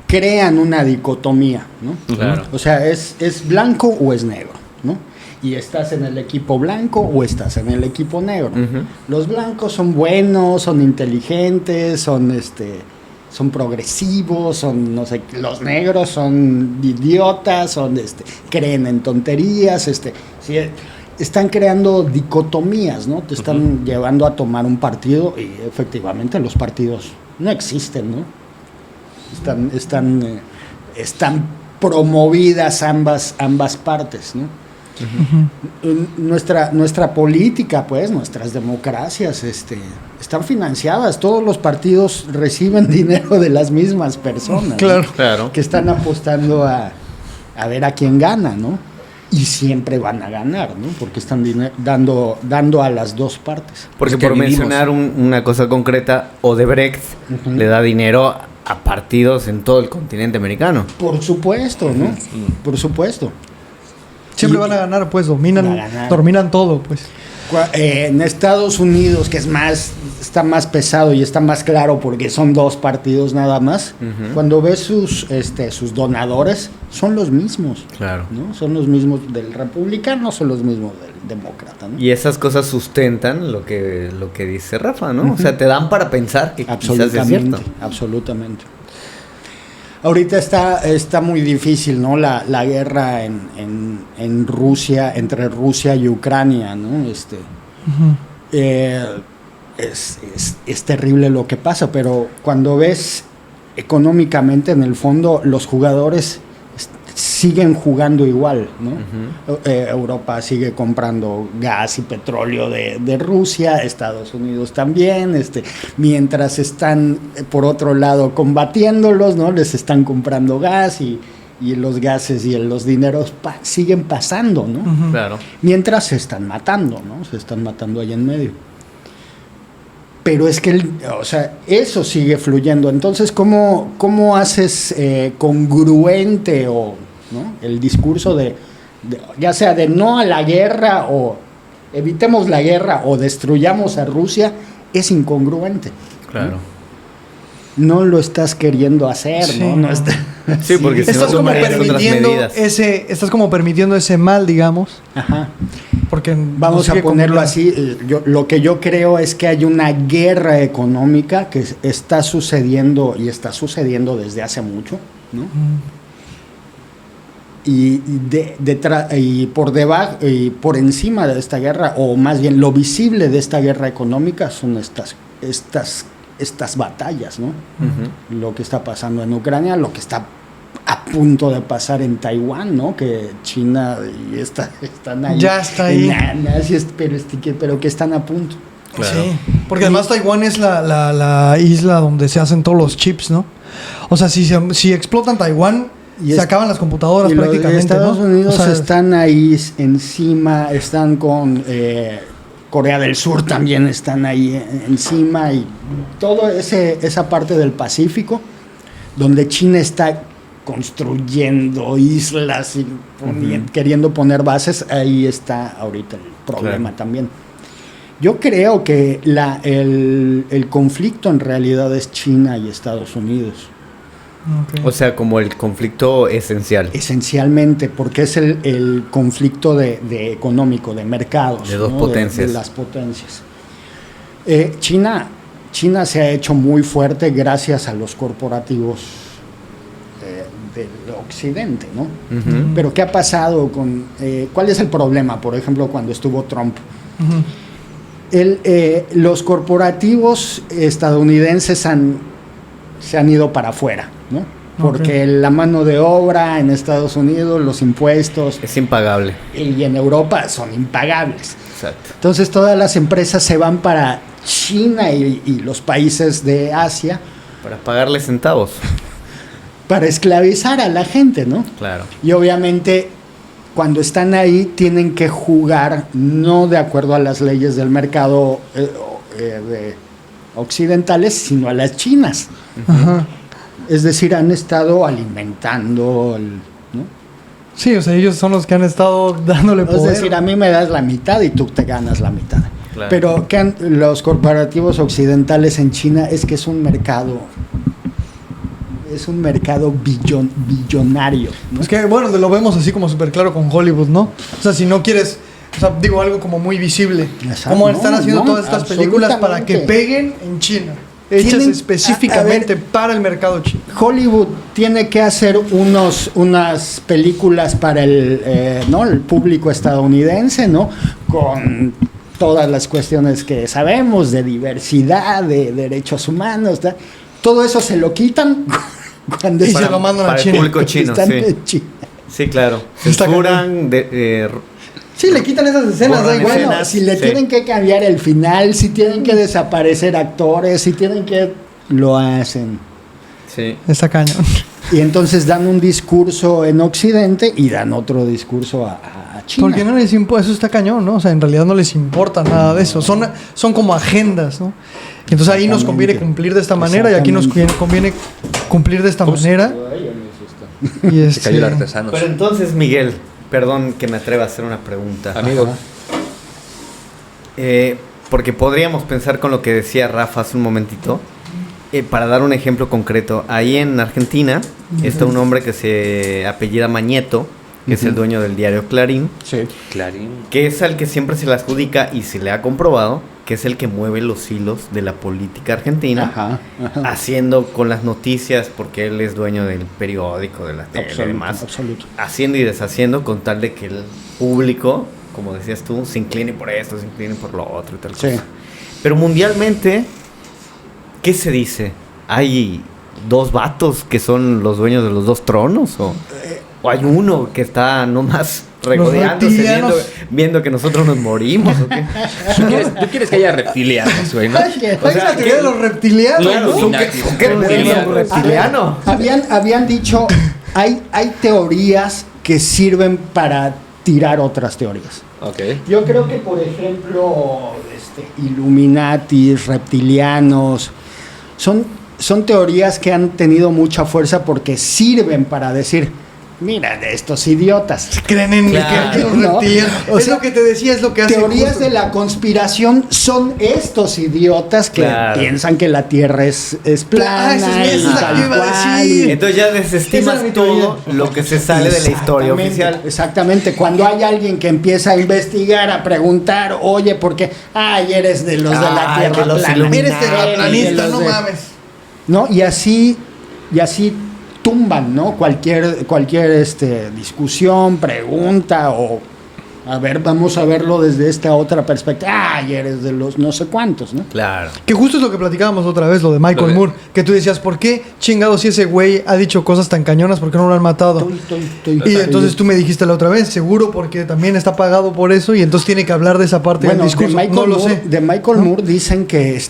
crean una dicotomía, ¿no? Claro. O sea, es blanco o es negro, ¿no? Y estás en el equipo blanco o estás en el equipo negro. Ujú. Los blancos son buenos, son inteligentes, son progresivos, son no sé, los negros son idiotas, creen en tonterías, sí, están creando dicotomías, ¿no? Te están llevando a tomar un partido y efectivamente los partidos no existen, ¿no? Están promovidas ambas partes, ¿no? Nuestra política, pues, nuestras democracias, están financiadas. Todos los partidos reciben dinero de las mismas personas. Claro. ¿no? Claro. Que están apostando a ver a quién gana, ¿no? Y siempre van a ganar, ¿no? Porque están dando a las dos partes. Porque Es que por vivimos. mencionar una cosa concreta, Odebrecht le da dinero a partidos en todo el continente americano. Por supuesto, ¿no? Por supuesto. Siempre Y- van a ganar, pues, Van a ganar. dominan todo, pues. En Estados Unidos, que está más pesado y está más claro porque son dos partidos nada más, cuando ves sus donadores, son los mismos. Claro. ¿No? Son los mismos del republicano, son los mismos del demócrata, ¿no? Y esas cosas sustentan lo que dice Rafa, ¿no? O sea, te dan para pensar que quizás es cierto. Absolutamente, absolutamente. Ahorita está muy difícil, ¿no? La guerra en Rusia, entre Rusia y Ucrania, ¿no? Es terrible lo que pasa, pero cuando ves económicamente, en el fondo, los jugadores siguen jugando igual, ¿no? Europa sigue comprando gas y petróleo de Rusia, Estados Unidos también, mientras están, por otro lado, combatiéndolos, ¿no? Les están comprando gas y los gases y los dineros siguen pasando, ¿no? Claro. Mientras se están matando, ¿no? Se están matando ahí en medio. Pero es que, eso sigue fluyendo. Entonces, ¿cómo haces congruente ¿no? el discurso ya sea de no a la guerra o evitemos la guerra o destruyamos a Rusia? Es incongruente. Claro. No lo estás queriendo hacer, Sí, ¿no? no. Sí, porque si no Estás como tomarías otras permitiendo medidas. estás como permitiendo ese mal, digamos, Ajá. porque Vamos nos a sigue ponerlo acumulando. así, lo que yo creo es que hay una guerra económica que está sucediendo y está sucediendo desde hace mucho, ¿no? Y por debajo y por encima de esta guerra, o más bien lo visible de esta guerra económica, son estas batallas, ¿no? Lo que está pasando en Ucrania, lo que está a punto de pasar en Taiwán, ¿no? Que China y están ahí. Ya está ahí. Pero que están a punto. Claro. Sí, porque además Taiwán es la isla donde se hacen todos los chips, ¿no? O sea, si explotan Taiwán, Y se acaban las computadoras y los de prácticamente, Estados ¿no? Unidos O sea, están ahí encima, están con Corea del Sur también están ahí encima, y todo esa parte del Pacífico donde China está construyendo islas y queriendo poner bases, ahí está ahorita el problema también. Yo creo que el conflicto en realidad es China y Estados Unidos. ok. O sea, como el conflicto esencial. Esencialmente, porque es el conflicto de económico, de mercados. De dos ¿no? potencias. De las potencias. China se ha hecho muy fuerte gracias a los corporativos del occidente, ¿no? Ujú. Pero ¿qué ha pasado con... ¿cuál es el problema, por ejemplo, cuando estuvo Trump? Ujú. Los corporativos estadounidenses se han ido para afuera, ¿no? Porque la mano de obra en Estados Unidos, los impuestos Es impagable. y en Europa son impagables. Exacto. Entonces todas las empresas se van para China y los países de Asia Para pagarle centavos. para esclavizar a la gente, ¿no? Claro. Y obviamente cuando están ahí tienen que jugar no de acuerdo a las leyes del mercado occidentales, sino a las chinas. Ajá. Es decir, han estado alimentando, ¿no? Sí, o sea, ellos son los que han estado dándole Es poder. decir, a mí me das la mitad y tú te ganas la mitad. Claro. Pero los corporativos occidentales en China es que es un mercado billonario, ¿no? Es que, bueno, lo vemos así como súper claro con Hollywood, ¿no? O sea, si no quieres, o sea, digo algo como muy visible. Exacto. Cómo están No, haciendo no, todas estas películas para que absolutamente. peguen en China. Hechas Tienen- específicamente a ver, para el mercado chino. Hollywood tiene que hacer unas películas para ¿no? el público estadounidense, ¿no? Con todas las cuestiones que sabemos de diversidad, de derechos humanos, ¿tá? Todo eso se lo quitan cuando Y se lo mandan a para el China. público chino, están sí. en China. Sí, claro. Está Censuran, Sí, le quitan esas escenas, da Borran igual. escenas. Bueno, si le Sí. tienen que cambiar el final, si tienen que desaparecer actores, si tienen que... Lo hacen. Sí. Está cañón. Y entonces dan un discurso en Occidente y dan otro discurso a China. Porque no les importa, eso está cañón, ¿no? O sea, en realidad no les importa nada de eso. Son como agendas, ¿no? Y entonces ahí nos conviene Exactamente. cumplir de esta manera y aquí nos conviene cumplir de esta manera. Y Se cayó el artesano. Pero entonces, Miguel, perdón que me atreva a hacer una pregunta. Amigo. Porque podríamos pensar con lo que decía Rafa hace un momentito. Para dar un ejemplo concreto, ahí en Argentina está un hombre que se apellida Mañeto, que es el dueño del diario Clarín, Sí. Clarín. que es al que siempre se le adjudica y se le ha comprobado que es el que mueve los hilos de la política argentina, Ajá. haciendo con las noticias, porque él es dueño del periódico, de la tele y demás, Absoluto. haciendo y deshaciendo con tal de que el público, como decías tú, se incline por esto, se incline por lo otro y tal Sí. cosa. Pero mundialmente, ¿qué se dice? ¿Hay dos vatos que son los dueños de los dos tronos? ¿O hay uno que está nomás regodeándose reptilianos. viendo que nosotros nos morimos? ¿O qué? ¿Tú quieres que haya reptilianos, güey, no? Hay O sea, la teoría de los reptilianos, Claro, ¿no? sí. ¿Con qué reptiliano? Habían dicho, hay teorías que sirven para tirar otras teorías. Ok. Yo creo que, por ejemplo, Illuminatis, reptilianos, son teorías que han tenido mucha fuerza porque sirven para decir, mira, de estos idiotas. Creen en Claro. que los ¿No? reptilianos. O Es sea, lo que te decía, es lo que hace. Teorías justo. de la conspiración son estos idiotas que Claro. piensan que la Tierra es plana. esa es y la tal que iba a cual, decir. y- Entonces ya desestimas Esa es mi todo teoría. lo que se sale de la historia Exactamente, oficial. Exactamente. Cuando hay alguien que empieza a investigar, a preguntar, oye, ¿por qué? Ay, eres de los de la Ay, Tierra de los plana. Eres terraplanista, De los no de- mames. ¿No? Y así tumban, ¿no? Cualquier discusión, pregunta o a ver, vamos a verlo desde esta otra perspectiva. Ay, eres de los no sé cuántos, ¿no? Claro. Que justo es lo que platicábamos otra vez, lo de Michael Lo de- Moore. Que tú decías, ¿por qué chingados si ese güey ha dicho cosas tan cañonas? ¿Por qué no lo han matado? Y entonces tú me dijiste la otra vez, seguro porque también está pagado por eso y entonces tiene que hablar de esa parte Bueno, del discurso. de Michael, No lo Moore, sé. de Michael ¿No? Moore dicen que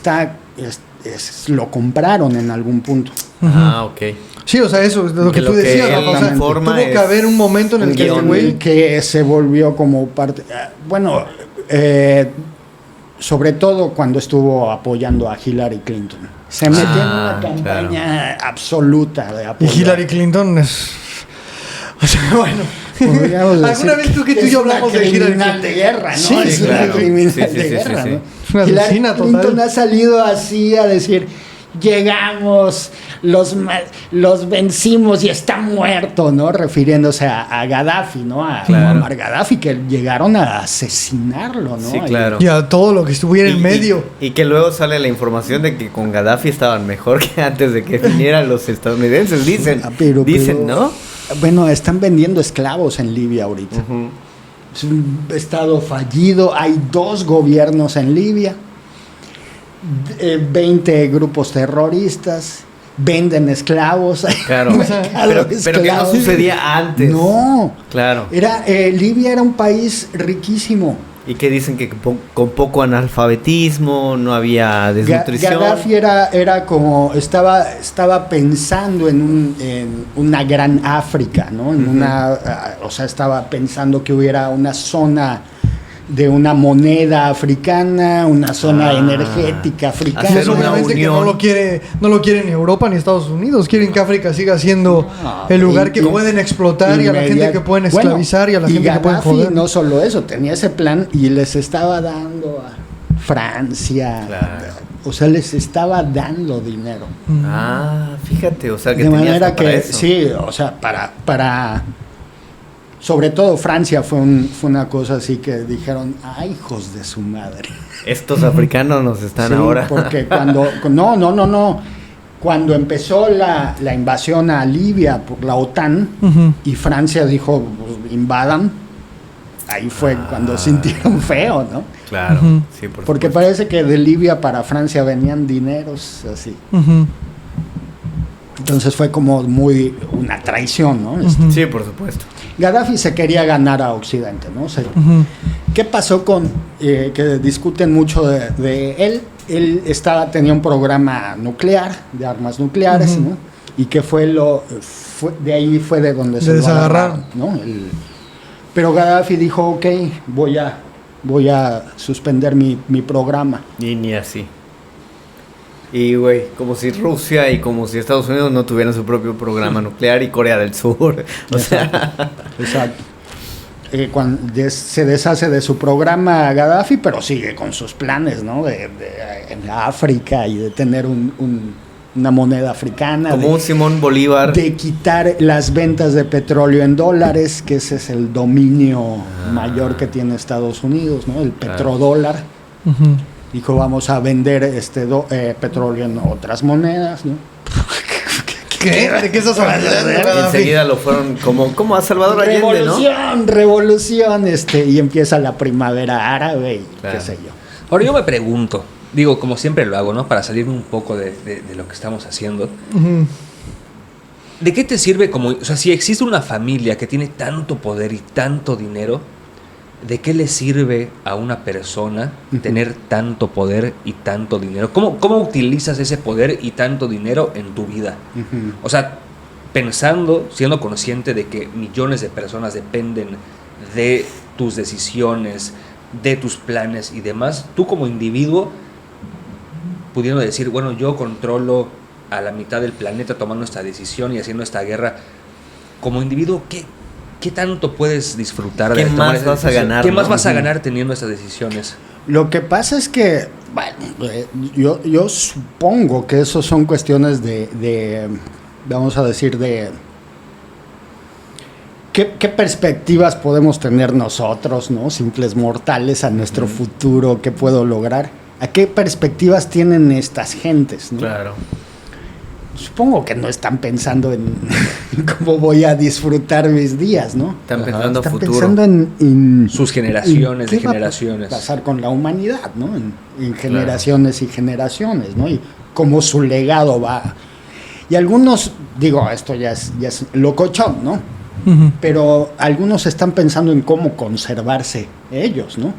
lo compraron en algún punto. Ah, ok. Sí, o sea, eso es lo que Que tú lo que decías, él Rafa. O sea, informa tuvo que es haber un momento en el un que ese guión. güey... Que se volvió como parte. Bueno, sobre todo cuando estuvo apoyando a Hillary Clinton. Se metió en una campaña absoluta de Y apoyo. Hillary Clinton es... O sea, bueno... Podríamos decir ¿Alguna vez tú que tú y es yo una hablamos de Hillary criminal Clinton? de guerra, ¿no? Sí, es claro. una criminal Sí, sí, de sí, guerra, sí, ¿no? sí. Es una Hillary asesina Clinton total. ha salido así a decir, llegamos, los vencimos y está muerto, ¿no? Refiriéndose a Gaddafi, ¿no? A Claro. Muammar Gaddafi, que llegaron a asesinarlo, ¿no? Sí, claro. Y a todo lo que estuviera en medio. Y que luego sale la información de que con Gaddafi estaban mejor que antes de que vinieran los estadounidenses, dicen. Pero- Dicen, ¿no? Bueno, están vendiendo esclavos en Libia ahorita. Es un estado fallido. Hay 2 gobiernos en Libia, 20 grupos terroristas, venden esclavos. Claro. pero que no Esclavos. sucedía antes. No. Claro. Libia era un país riquísimo. Y que dicen que con poco analfabetismo, no había desnutrición. Gaddafi era como estaba pensando en una gran África, ¿no? O sea, estaba pensando que hubiera una zona de una moneda africana, una zona energética africana. Hacer una Obviamente que unión. no lo quiere ni Europa ni Estados Unidos. Quieren que África siga siendo el lugar que pueden explotar y a la gente que pueden esclavizar y a la gente que pueden Gaddafi joder. no solo eso, tenía ese plan y les estaba dando a Francia. Claro. O sea, les estaba dando dinero. Ah, fíjate, o sea que De tenía manera hasta para que, eso. sí, o sea, para sobre todo Francia fue una cosa así que dijeron, ¡ay, hijos de su madre! Estos africanos nos están Sí, ahora. porque no. Cuando empezó la invasión a Libia por la OTAN Ujú. y Francia dijo, pues, invadan, ahí fue cuando sintieron feo, ¿no? Claro, Ujú. sí, por Porque supuesto. parece que de Libia para Francia venían dineros así. Ujú. Entonces fue como una traición, ¿no? Sí, por supuesto. Gaddafi se quería ganar a Occidente, ¿no? ¿Qué pasó con que discuten mucho de él? Él tenía un programa nuclear, de armas nucleares, ¿no? Y que de ahí fue de donde se lo agarraron, ¿no? Pero Gaddafi dijo, ok, voy a suspender mi programa. Y ni así. Y, güey, como si Rusia y como si Estados Unidos no tuvieran su propio programa nuclear y Corea del Sur. Exacto. Cuando se deshace de su programa Gaddafi, pero sigue con sus planes, ¿no? En África y de tener una moneda africana. Como un Simón Bolívar. De quitar las ventas de petróleo en dólares, que ese es el dominio mayor que tiene Estados Unidos, ¿no? El petrodólar. Dijo, vamos a vender petróleo en otras monedas, ¿no? ¿Qué? ¿De qué estás hablando? Enseguida lo fueron como a Salvador Allende, ¿no? Revolución, y empieza la primavera árabe y qué sé yo. Ahora yo me pregunto, digo, como siempre lo hago, ¿no? Para salirme un poco de lo que estamos haciendo. ¿De qué te sirve o sea, si existe una familia que tiene tanto poder y tanto dinero, ¿de qué le sirve a una persona tener tanto poder y tanto dinero? ¿Cómo utilizas ese poder y tanto dinero en tu vida? O sea, siendo consciente de que millones de personas dependen de tus decisiones, de tus planes y demás, tú como individuo, pudiendo decir, bueno, yo controlo a la mitad del planeta tomando esta decisión y haciendo esta guerra, como individuo, ¿qué tanto puedes disfrutar de tomar esa decisión? ¿Qué más vas a ganar? ¿Qué más vas a ganar teniendo estas decisiones? Lo que pasa es que, bueno, yo supongo que eso son cuestiones vamos a decir, ¿qué perspectivas podemos tener nosotros, ¿no? Simples mortales a nuestro futuro, ¿qué puedo lograr? ¿A qué perspectivas tienen estas gentes, ¿no? Claro. Supongo que no están pensando en cómo voy a disfrutar mis días, ¿no? Están pensando están futuro. Pensando en sus generaciones de generaciones. ¿Qué va a pasar con la humanidad, ¿no? En generaciones y generaciones, ¿no? Y cómo su legado va. Y algunos, digo, esto ya es locochón, ¿no? Pero algunos están pensando en cómo conservarse ellos, ¿no?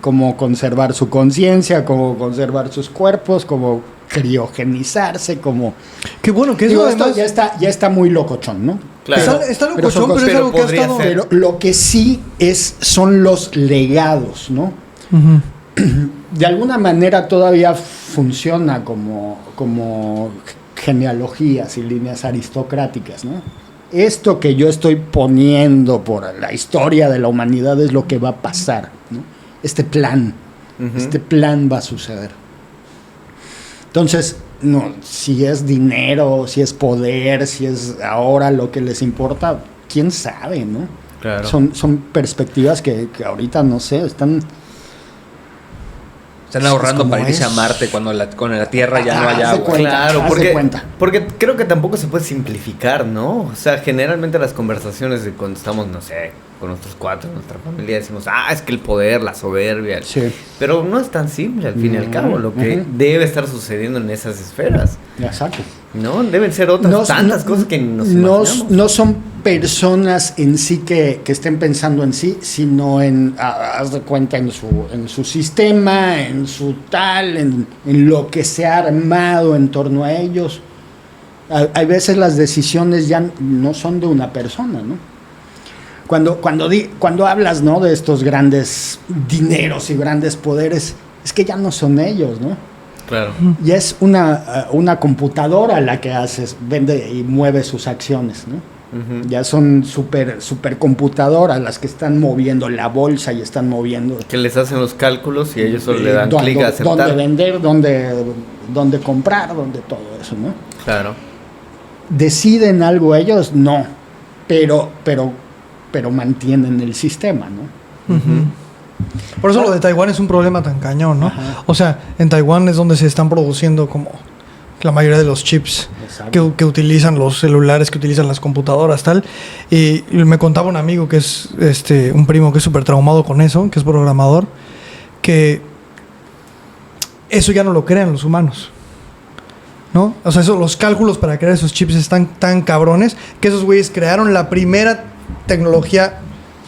Cómo conservar su conciencia, cómo conservar sus cuerpos, cómo criogenizarse, como... Qué bueno que eso además... ya está muy locochón, ¿no? Claro. Está locochón, pero es algo que ha estado... Pero lo que sí son los legados, ¿no? De alguna manera todavía funciona como genealogías y líneas aristocráticas, ¿no? Esto que yo estoy poniendo por la historia de la humanidad es lo que va a pasar, ¿no? Este plan va a suceder. Entonces, no, si es dinero, si es poder, si es ahora lo que les importa, quién sabe, ¿no? Claro. Son perspectivas que ahorita no sé, están ahorrando para irse a Marte cuando con la Tierra ya no hay agua. Claro, porque creo que tampoco se puede simplificar, ¿no? O sea, generalmente las conversaciones de cuando estamos, no sé, con nuestros cuatro, nuestra familia, decimos, es que el poder, la soberbia. Sí. Pero no es tan simple al fin y al cabo lo que debe estar sucediendo en esas esferas. Exacto. No, deben ser tantas cosas que nos imaginamos. No son personas en sí que estén pensando en sí, sino haz de cuenta, en su sistema, en su en lo que se ha armado en torno a ellos. Hay veces las decisiones ya no son de una persona, ¿no? Cuando hablas, ¿no?, de estos grandes dineros y grandes poderes, es que ya no son ellos, ¿no? Claro. Ya es una computadora la que vende y mueve sus acciones, ¿no? Ya son super computadoras las que están moviendo la bolsa y están moviendo. Que les hacen los cálculos y ellos solo le dan clic a aceptar. Dónde vender, dónde comprar, dónde todo eso, ¿no? Claro. ¿Deciden algo ellos? No. Pero mantienen el sistema, ¿no? Por eso lo de Taiwán es un problema tan cañón, ¿no? Ajá. O sea, en Taiwán es donde se están produciendo como la mayoría de los chips que utilizan los celulares, que utilizan las computadoras, tal. Y me contaba un amigo que es un primo que es súper traumado con eso, que es programador, que eso ya no lo crean los humanos, ¿no? O sea, los cálculos para crear esos chips están tan cabrones que esos güeyes crearon la primera tecnología.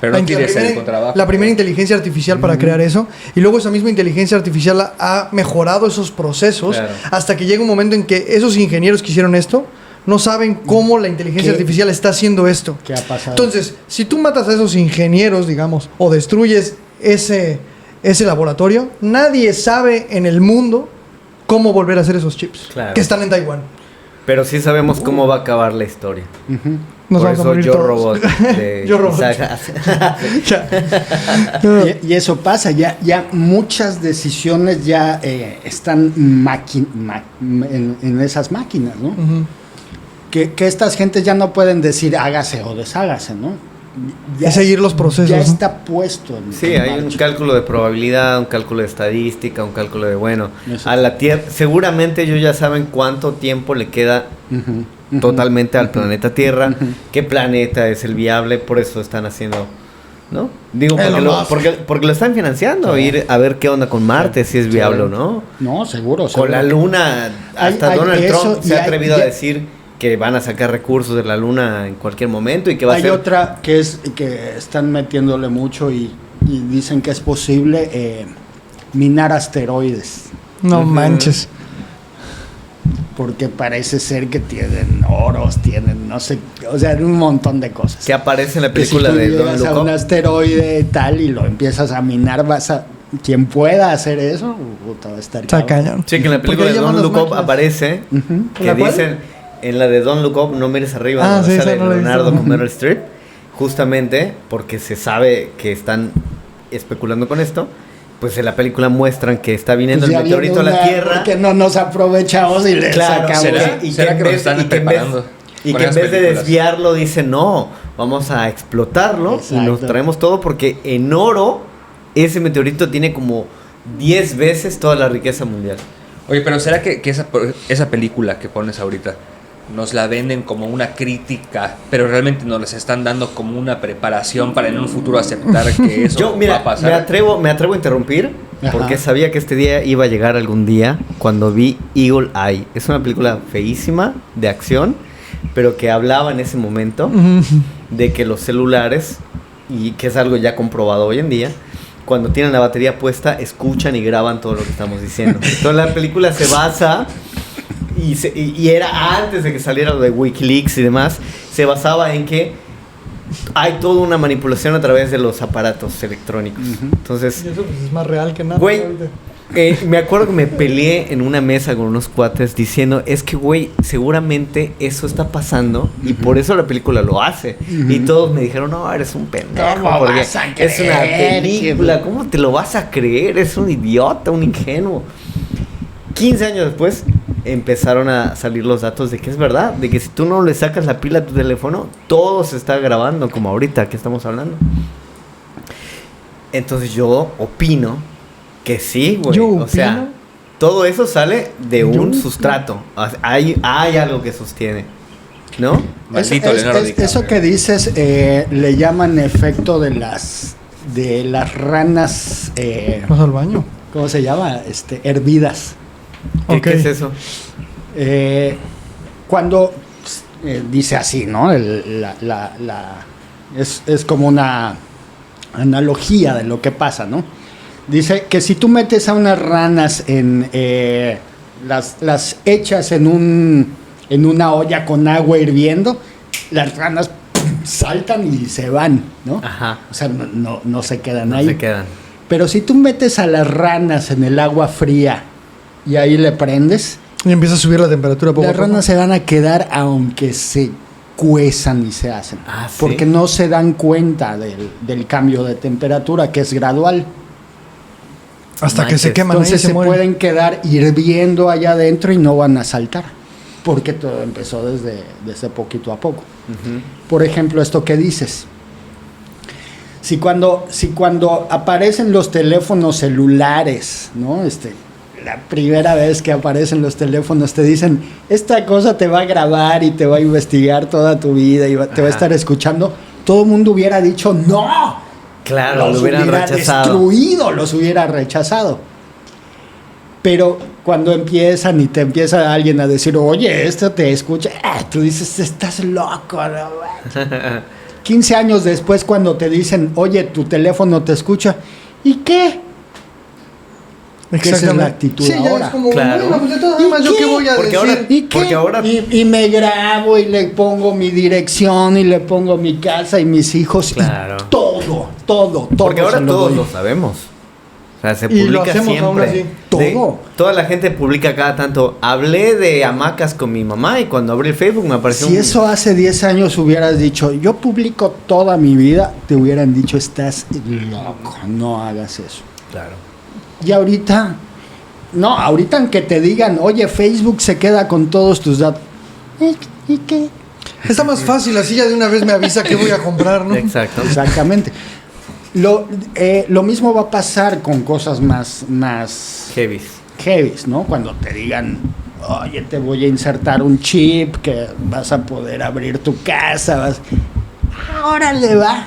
Pero no tienes el contrabajo. La primera inteligencia artificial para crear eso. Y luego esa misma inteligencia artificial ha mejorado esos procesos hasta que llega un momento en que esos ingenieros que hicieron esto no saben cómo la inteligencia artificial está haciendo esto. ¿Qué ha pasado? Entonces, si tú matas a esos ingenieros, digamos, o destruyes ese laboratorio, nadie sabe en el mundo cómo volver a hacer esos chips que están en Taiwán. Pero sí sabemos cómo va a acabar la historia. Nos Por vamos a eso morir Yo todos. Robot de Yo Robot. Isaac. Y eso pasa, ya muchas decisiones ya están en esas máquinas, ¿no? Que estas gentes ya no pueden decir hágase o deshágase, ¿no? Es seguir los procesos. Ya ¿no? está puesto. Sí, hay un cálculo de probabilidad, un cálculo de estadística, un cálculo de, bueno, Eso. a la Tierra, seguramente ellos ya saben cuánto tiempo le queda totalmente al planeta Tierra, qué planeta es el viable, por eso están haciendo, ¿no? Digo, porque lo están financiando, ir a ver qué onda con Marte, si es viable o no. No, seguro. Con la Luna, hasta Hay Donald eso, Trump se ha y atrevido hay- a decir que van a sacar recursos de la Luna en cualquier momento y que va a Hay ser... otra que están metiéndole mucho y dicen que es posible minar asteroides. No manches. Porque parece ser que tienen oros, tienen no sé, o sea, un montón de cosas. Que aparece en la Que si película tú de Don llegas a Look un Up. asteroide y tal y lo empiezas a minar, quien pueda hacer eso, puta, va a estar Está cañón. Sí, que en la Porque película de llaman Don't las Look Up máquinas. aparece que ¿La cual? dicen, en la de Don't Look Up, no mires arriba, Ah, donde sí, sale esa no la he Leonardo visto. con Meryl Streep, justamente porque se sabe que están especulando con esto, pues en la película muestran que está viniendo Pues el ya meteorito a viene la una- Tierra. que no nos aprovechamos y le Claro, sacamos. ¿será? y ¿Será que en nos vez- están y que en vez- preparando Y con que en esas vez de películas? desviarlo, dicen, no, vamos a explotarlo y nos Exacto. traemos todo porque en oro ese meteorito tiene como 10 veces toda la riqueza mundial. Oye, pero ¿será que esa película que pones ahorita nos la venden como una crítica, pero realmente nos las están dando como una preparación para en un futuro aceptar que eso Yo, mira, va a pasar? me atrevo a interrumpir porque Ajá. sabía que este día iba a llegar algún día cuando vi Eagle Eye. Es una película feísima de acción, pero que hablaba en ese momento de que los celulares, y que es algo ya comprobado hoy en día, cuando tienen la batería puesta, escuchan y graban todo lo que estamos diciendo. Entonces la película se basa, y era antes de que saliera lo de Wikileaks y demás, se basaba en que hay toda una manipulación a través de los aparatos electrónicos. Entonces, Y eso pues, es más real que nada. güey, ahorita. me acuerdo que me peleé en una mesa con unos cuates diciendo, es que, güey, seguramente eso está pasando y por eso la película lo hace. Y todos me dijeron, no, eres un pendejo, ¿Cómo porque vas a es una creer película, ¿cómo te lo vas a creer? Es un idiota, un ingenuo. 15 años después empezaron a salir los datos de que es verdad, de que si tú no le sacas la pila a tu teléfono, todo se está grabando, como ahorita que estamos hablando. Entonces yo opino que sí, güey. Yo O sea, opino. todo eso sale de Yo un opino. sustrato. Hay algo que sostiene, ¿no? Maldito Leonardo DiCaprio. Eso que dices le llaman efecto de las ranas, Vas al baño. ¿cómo se llama? Hervidas. Ok. ¿Qué es eso? Cuando dice así, ¿no? Es como una analogía de lo que pasa, ¿no? Dice que si tú metes a unas ranas las echas en una olla con agua hirviendo, las ranas saltan y se van, ¿no? Ajá. O sea, no se quedan No ahí. se quedan. Pero si tú metes a las ranas en el agua fría y ahí le prendes, Y empieza a subir la temperatura poco a las poco. ranas se van a quedar aunque se cuezan y se hacen. Ah, ¿sí? Porque no se dan cuenta del cambio de temperatura, que es gradual. Hasta que Manches. se queman ahí y Entonces se se mueren. pueden quedar hirviendo allá adentro y no van a saltar. Porque todo empezó desde poquito a poco. Ujú. Por ejemplo, esto que dices. Si cuando aparecen los teléfonos celulares, ¿no? La primera vez que aparecen los teléfonos te dicen, esta cosa te va a grabar y te va a investigar toda tu vida y te va a Ajá. estar escuchando, todo el mundo hubiera dicho, ¡no! Claro, Los lo hubieran hubiera rechazado. destruido, los hubiera rechazado. Pero cuando empiezan y te empieza alguien a decir, oye, esto te escucha, tú dices, estás loco, ¿no? 15 años después, cuando te dicen, oye, tu teléfono te escucha, ¿y qué? Esa es la actitud Sí, ya ahora. es como, Claro. bueno, pues de todas formas, ¿yo qué voy a Porque decir? ahora- ¿Y qué? Porque ahora- Y me grabo y le pongo mi dirección y le pongo mi casa y mis hijos. Claro. Y todo. Porque ahora se lo todos doy. lo sabemos. O sea, se Y lo publica hacemos aún siempre. así. Todo. Toda la gente publica cada tanto. Hablé de hamacas con mi mamá y cuando abrí el Facebook me apareció Si eso hace 10 años hubieras dicho, yo publico toda mi vida, te hubieran dicho, estás loco, no hagas eso. Claro. Y ahorita, aunque te digan, oye, Facebook se queda con todos tus datos. ¿Y qué? Está más fácil, así ya de una vez me avisa que voy a comprar, ¿no? Exacto. Exactamente. Lo mismo va a pasar con cosas más Heavy. heavies, ¿no? Cuando te digan, oye, te voy a insertar un chip que vas a poder abrir tu casa, ahora le va.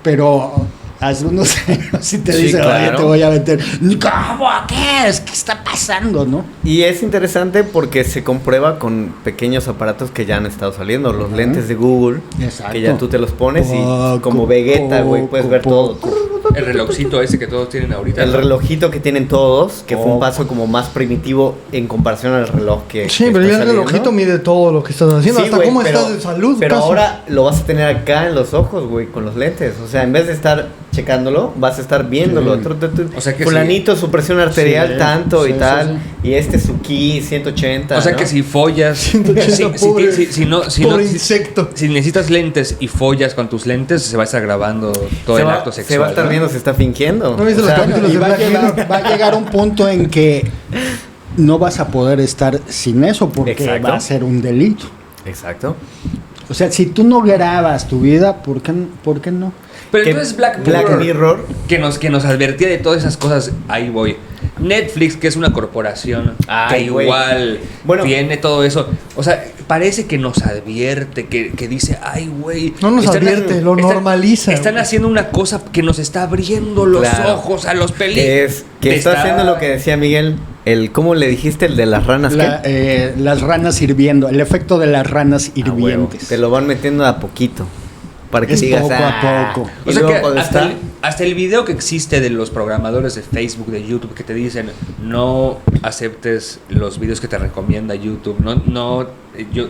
Pero hace unos años y te Sí, dicen, oye, claro. te voy a meter, ¿cómo? ¿Qué es? ¿Qué está pasando, no? Y es interesante porque se comprueba con pequeños aparatos que ya han estado saliendo. Los lentes de Google. Exacto. Que ya tú te los pones y Poco, como Vegeta, güey, puedes ver todo. poco. El relojcito ese que todos tienen ahorita. El ¿no? relojito que tienen todos, que fue un Oh. paso como más primitivo en comparación al reloj que Sí, que pero está ya el saliendo. relojito mide todo lo que estás haciendo, Sí, hasta güey, cómo pero- estás de salud. Pero casi. ahora lo vas a tener acá en los ojos, güey, con los lentes. O sea, en vez de estar checándolo, vas a estar viéndolo. Sí. O sea que Fulanito, su presión arterial Sí, tanto y sí, tal. sí, Y este su ki 180. O sea ¿no? que si follas, 180 pobre insecto. si necesitas lentes y follas con tus lentes, se va a estar grabando todo se el va, acto sexual. se va a estar ¿no? viendo si está fingiendo. ¿No viste O los sea, capítulos? Y de va a, Black llegar, Mirror. va a llegar un punto en que no vas a poder estar sin eso porque Exacto. va a ser un delito. Exacto. O sea, si tú no grabas tu vida, ¿por qué no? Pero Que entonces Black Mirror. que nos advertía de todas esas cosas, ahí voy. Netflix, que es una corporación Ay, que güey. igual Bueno. tiene todo eso. O sea, parece que nos advierte, que dice, ay, güey. No nos advierte, lo normaliza. Están haciendo una cosa que nos está abriendo los Claro. ojos a los peligros. Que está haciendo lo que decía Miguel. ¿Cómo le dijiste? El de las ranas. ¿qué? Las ranas hirviendo, el efecto de las ranas Ah, huevo. hirvientes. Te lo van metiendo a poquito. Para que Es digas, poco a poco. Y O sea luego que cuando hasta, está... hasta el video que existe de los programadores de Facebook, de YouTube, que te dicen no aceptes los videos que te recomienda YouTube,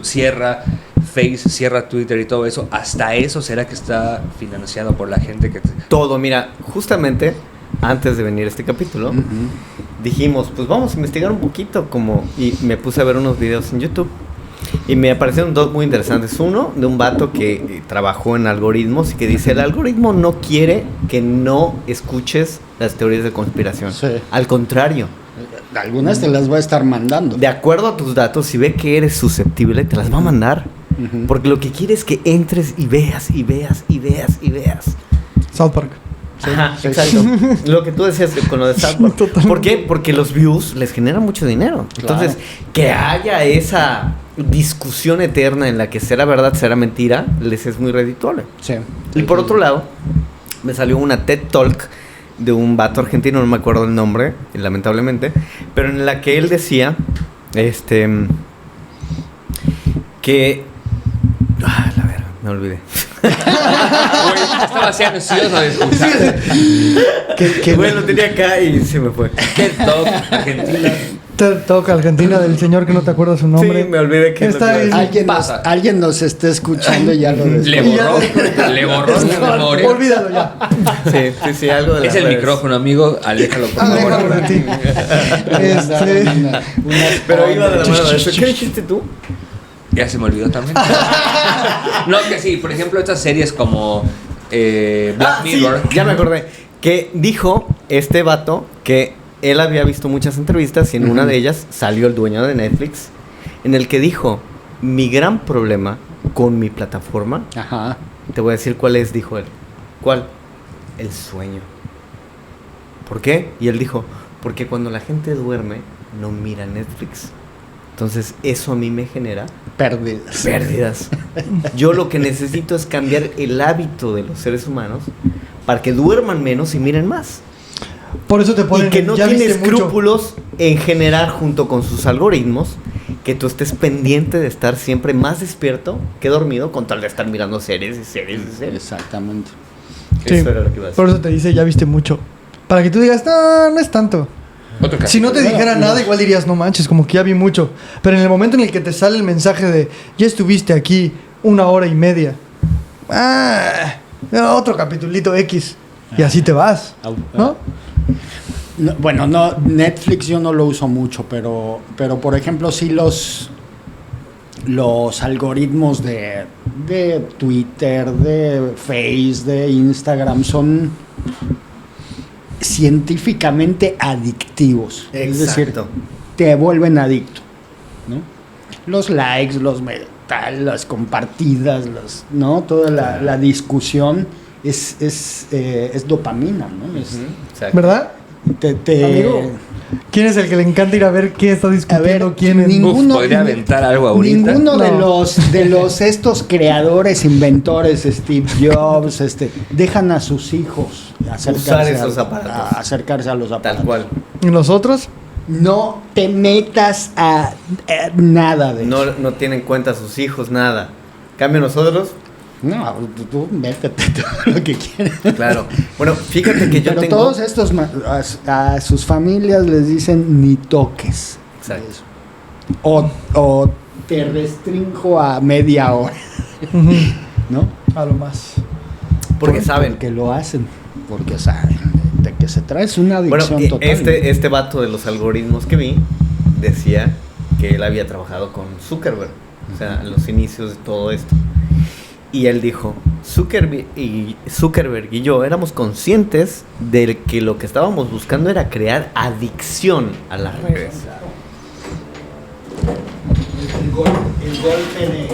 cierra Face, cierra Twitter y todo eso. Hasta eso será que está financiado por la gente que Todo, mira, justamente antes de venir a este capítulo, Ujú. dijimos, pues vamos a investigar un poquito y me puse a ver unos videos en YouTube y me aparecieron dos muy interesantes. Uno de un vato que trabajó en algoritmos y que dice, el algoritmo no quiere que no escuches las teorías de conspiración. Sí. Al contrario, Algunas te las va a estar mandando. de acuerdo a tus datos, si ve que eres susceptible, te las va a mandar. Ujú. Porque lo que quiere es que entres y veas y veas y veas y veas. South Park. Sí, Ajá, sí. exacto. Lo que tú decías con lo de South Park. Totalmente. ¿Por qué? Porque los views les generan mucho dinero. Entonces, que haya esa discusión eterna en la que será verdad, será mentira, les es muy redituable. Sí. Y por otro lado, me salió una TED Talk de un vato argentino, no me acuerdo el nombre, lamentablemente, pero en la que él decía, que... la verdad, me olvidé. Güey, estaba así ansioso de escuchar. Que Bueno, lo tenía acá y se me fue. TED Talk, Argentina. TED Talk Argentina del señor que no te acuerdas su nombre. Sí, me olvidé que Está no- bien. alguien nos está escuchando y ya lo Le descubrió. borró su memoria. Olvídalo ya. Sí, algo de Es las el redes. micrófono, amigo. Aléjalo, por favor. Aléjalo de ti. Pero iba de la mano de eso. ¿Qué dijiste tú? Ya se me olvidó también. No, que sí, por ejemplo, estas series como Black Sí, Mirror. ya me acordé. Que dijo este vato que él había visto muchas entrevistas y en una de ellas salió el dueño de Netflix en el que dijo, mi gran problema con mi plataforma, Ajá. te voy a decir cuál es, dijo él. ¿Cuál? El sueño. ¿Por qué? Y él dijo, porque cuando la gente duerme no mira Netflix. Entonces eso a mí me genera pérdidas. Yo lo que necesito es cambiar el hábito de los seres humanos para que duerman menos y miren más. Por eso te ponen. Y que no ya tiene viste mucho. escrúpulos en generar junto con sus algoritmos que tú estés pendiente de estar siempre más despierto que dormido con tal de estar mirando series y series y series. Exactamente. Sí, Eso era lo que iba a decir. por eso te dice, ya viste mucho. Para que tú digas, no, no es tanto. Otro caso. Si no te dijera nada, igual dirías, no manches, como que ya vi mucho. Pero en el momento en el que te sale el mensaje de, ya estuviste aquí 1 hora y media. Otro capitulito X. Y así te vas, ¿no? No, bueno, no, Netflix yo no lo uso mucho, pero por ejemplo, sí los algoritmos de Twitter, de Face, de Instagram son científicamente adictivos. Es decir, Exacto. te vuelven adicto, ¿no? Los likes, las compartidas, ¿no? Toda la discusión es dopamina, ¿no? Exacto. ¿Verdad? Amigo, ¿Quién es el que le encanta ir a ver qué está discutiendo? A ver, ¿Quién es? ninguno- ¿podría aventar algo ahorita? Ninguno No. de los estos creadores, inventores, Steve Jobs, ndejan a sus hijos Usar esos aparatos. a acercarse a los aparatos. Tal cual. ¿Y nosotros? No te metas a nada de eso. No tienen en cuenta a sus hijos, nada. Cambio nosotros, No, tú métete todo lo que quieras. claro. Bueno, fíjate que yo Pero tengo... todos estos a sus familias les dicen ni toques. Exacto. Eso. O te restringo a media hora, Ujú. ¿no? A lo más. Porque saben. Porque lo hacen, porque saben de que se trae. Es una Bueno, adicción total. este vato de los algoritmos que vi decía que él había trabajado con Zuckerberg, o sea, en los inicios de todo esto. Y él dijo, Zuckerberg y yo éramos conscientes de que lo que estábamos buscando era crear adicción a las redes. El golpe de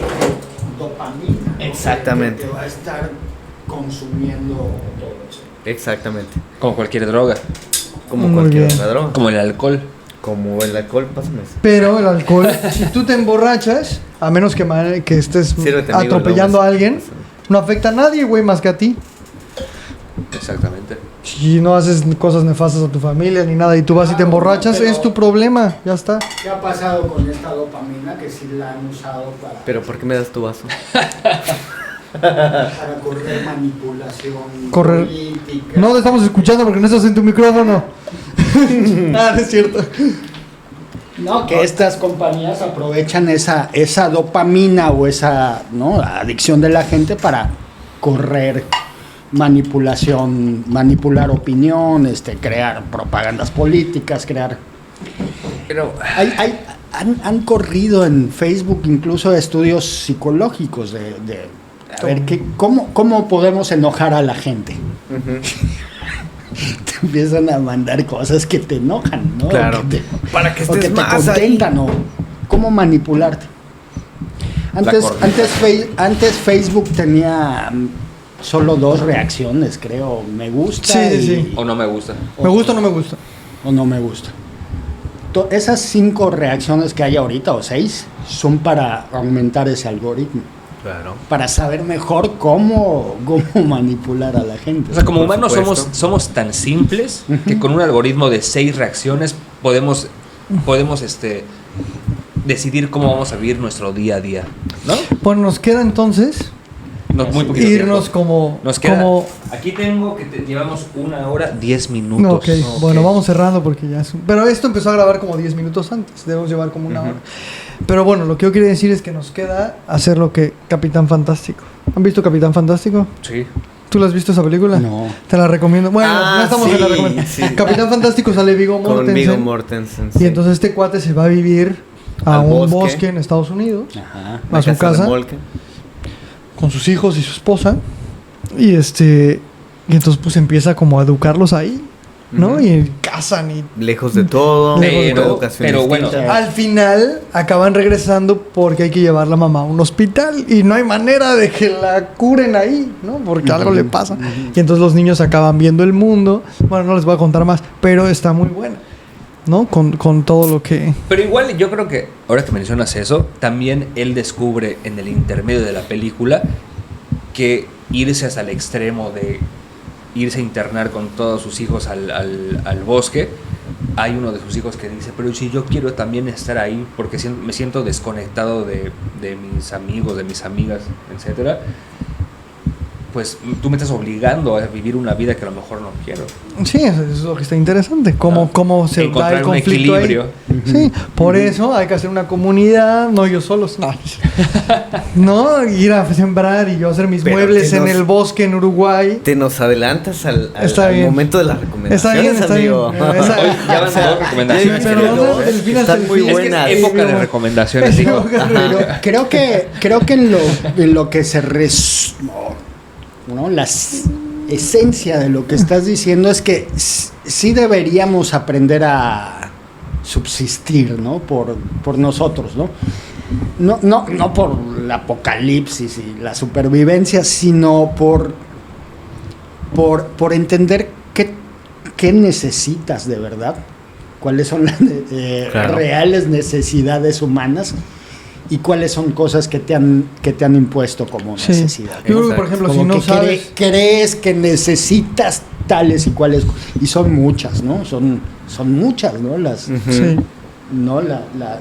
dopamina. Exactamente. Que va a estar consumiendo todo eso. Exactamente. Como cualquier droga. Como Muy cualquier bien. otra droga. Como el alcohol. Como el alcohol, pásame eso. Pero el alcohol, si tú te emborrachas, a menos que estés Sírvete, amigo, atropellando luego a alguien, no afecta a nadie, güey, más que a ti. Exactamente. Si no haces cosas nefastas a tu familia ni nada y tú vas y te Claro, emborrachas, pero- es tu problema, ya está. ¿Qué ha pasado con esta dopamina que sí la han usado Pero ¿por qué me das tu vaso? para correr manipulación Correr. política? No te estamos escuchando porque no estás en tu micrófono. Ah, no es cierto. No, que estas compañías aprovechan esa dopamina o esa, ¿no?, adicción de la gente para correr manipulación, manipular opinión, crear propagandas políticas, crear... Pero Han corrido en Facebook incluso estudios psicológicos de a ver, ¿cómo podemos enojar a la gente? Te empiezan a mandar cosas que te enojan, ¿no? Claro. O que Para que o estés que te más ahí. contentan, o cómo manipularte. Antes Facebook tenía solo 2 reacciones, creo. Me gusta Sí. o no me gusta. ¿Me gusta o no me gusta? o no me gusta. Esas 5 reacciones que hay ahorita, o 6, son para aumentar ese algoritmo. Claro. Para saber mejor cómo manipular a la gente. O sea, como Por humanos supuesto. somos tan simples que con un algoritmo de 6 reacciones podemos decidir cómo vamos a vivir nuestro día a día, ¿no? Pues nos queda entonces Muy poquito irnos tiempo. como... Nos queda. como Aquí tengo que llevamos 1 hora 10 minutos. ok, bueno, vamos cerrando porque ya es... Pero esto empezó a grabar como 10 minutos antes. Debemos llevar como 1 hora. Pero bueno, lo que yo quería decir es que nos queda hacer lo que Capitán Fantástico. ¿Han visto Capitán Fantástico? Sí. ¿Tú la has visto esa película? No. Te la recomiendo. Bueno, no estamos en la sí, recomendación. sí. Capitán Fantástico sale Viggo Mortensen. Con Viggo Mortensen. Y entonces este cuate se va a vivir a Al un bosque. bosque en Estados Unidos, Ajá. a su casa, con sus hijos y su esposa. Y y entonces pues empieza como a educarlos ahí, ¿no? Ujú. Y cazan y Lejos de todo. Lejos de una todo. educación Pero bueno, distinta. al final acaban regresando porque hay que llevar la mamá a un hospital y no hay manera de que la curen ahí, ¿no? Porque algo le pasa. Y entonces los niños acaban viendo el mundo. Bueno, no les voy a contar más, pero está muy buena, ¿no? Con todo lo que... Pero igual yo creo que, ahora que mencionas eso, también él descubre en el intermedio de la película que irse hasta el extremo de irse a internar con todos sus hijos al bosque hay uno de sus hijos que dice, pero si yo quiero también estar ahí porque me siento desconectado de mis amigos, de mis amigas, etcétera, pues tú me estás obligando a vivir una vida que a lo mejor no quiero. Sí, eso es lo que está interesante. Cómo se da Encontrar el un conflicto equilibrio. ahí. Sí, por eso hay que hacer una comunidad, no yo solos. No, no ir a sembrar y yo hacer mis Pero muebles te en nos- el bosque en Uruguay. Te nos adelantas al Está bien. momento de las recomendaciones, Está amigo. bien. Esa- Oye, ya van dos recomendaciones. pero creo, no, ¿no? del fin hasta Están el muy fin. Es que buenas. es época de recomendaciones, digo. Pero creo que en lo que se ¿no? La esencia de lo que estás diciendo es que sí deberíamos aprender a subsistir, ¿no? Por nosotros, ¿no? No por el apocalipsis y la supervivencia, sino por entender qué necesitas de verdad, cuáles son las Claro. reales necesidades humanas y cuáles son cosas que te han impuesto como Sí. necesidad. Yo creo que, Exacto. por ejemplo, Como si no que sabes... crees que necesitas tales y cuales, y son muchas, ¿no? Son muchas, ¿no? Las Ujú. Sí. no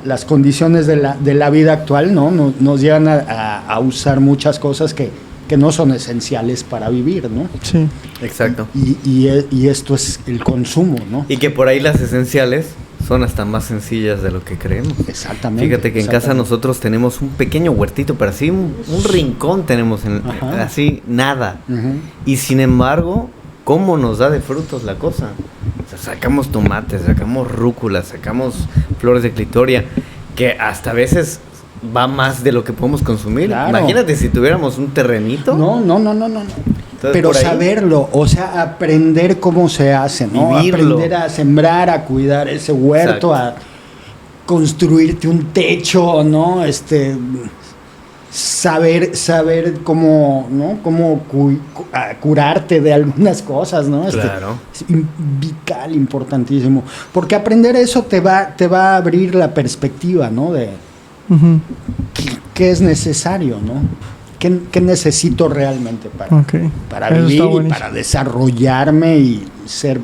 las condiciones de la vida actual, ¿no? Nos llevan a usar muchas cosas que no son esenciales para vivir, ¿no? Sí. Exacto. Y esto es el consumo, ¿no? Y que por ahí las esenciales son hasta más sencillas de lo que creemos. Exactamente. Fíjate que en casa exactamente. nosotros tenemos un pequeño huertito, pero así un rincón tenemos, Ajá. así nada. Ujú. Y sin embargo, ¿cómo nos da de frutos la cosa? O sea, sacamos tomates, sacamos rúcula, sacamos flores de clitoria, que hasta a veces va más de lo que podemos consumir. Claro. Imagínate si tuviéramos un terrenito. No. Pero por ahí- saberlo, o sea, aprender cómo se hace, ¿no? Vivirlo. Aprender a sembrar, a cuidar ese huerto, Exacto. a construirte un techo, ¿no? Saber cómo, ¿no? Cómo curarte de algunas cosas, ¿no? Claro. Es vital, importantísimo. Porque aprender eso te va a abrir la perspectiva, ¿no? De Ujú. qué es necesario, ¿no? ¿Qué necesito realmente para Ok. Eso vivir está y buenísimo. para desarrollarme y ser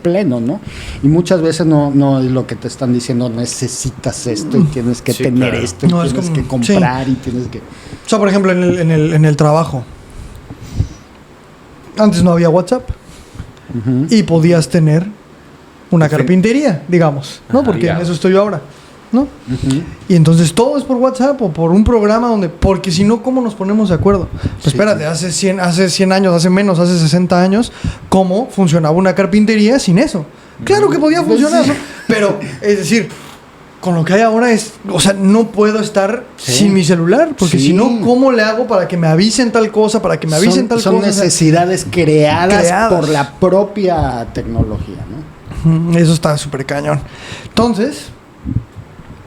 pleno, ¿no? Y muchas veces no es lo que te están diciendo, necesitas esto y tienes que Sí, tener claro. esto y No, es tienes como- que comprar y tienes que... O sea, por ejemplo, en el trabajo. Antes no había WhatsApp Ujú. y podías tener una Sí. carpintería, digamos, ¿no? Ajá, Porque ya. en eso estoy yo ahora, ¿no? Ujú. Y entonces todo es por WhatsApp o por un programa donde... Porque si no, ¿cómo nos ponemos de acuerdo? Pues Sí. espérate, hace 100 años, hace menos, hace 60 años, ¿cómo funcionaba una carpintería sin eso? Claro que podía funcionar, ¿no? Pero, es decir, con lo que hay ahora es... O sea, no puedo estar Sí. sin mi celular, porque Sí. si no, ¿cómo le hago para que me avisen tal cosa, para que me avisen tal son cosa? O sea, necesidades creadas por creadas. la propia tecnología, ¿no? eso está súper cañón. Entonces,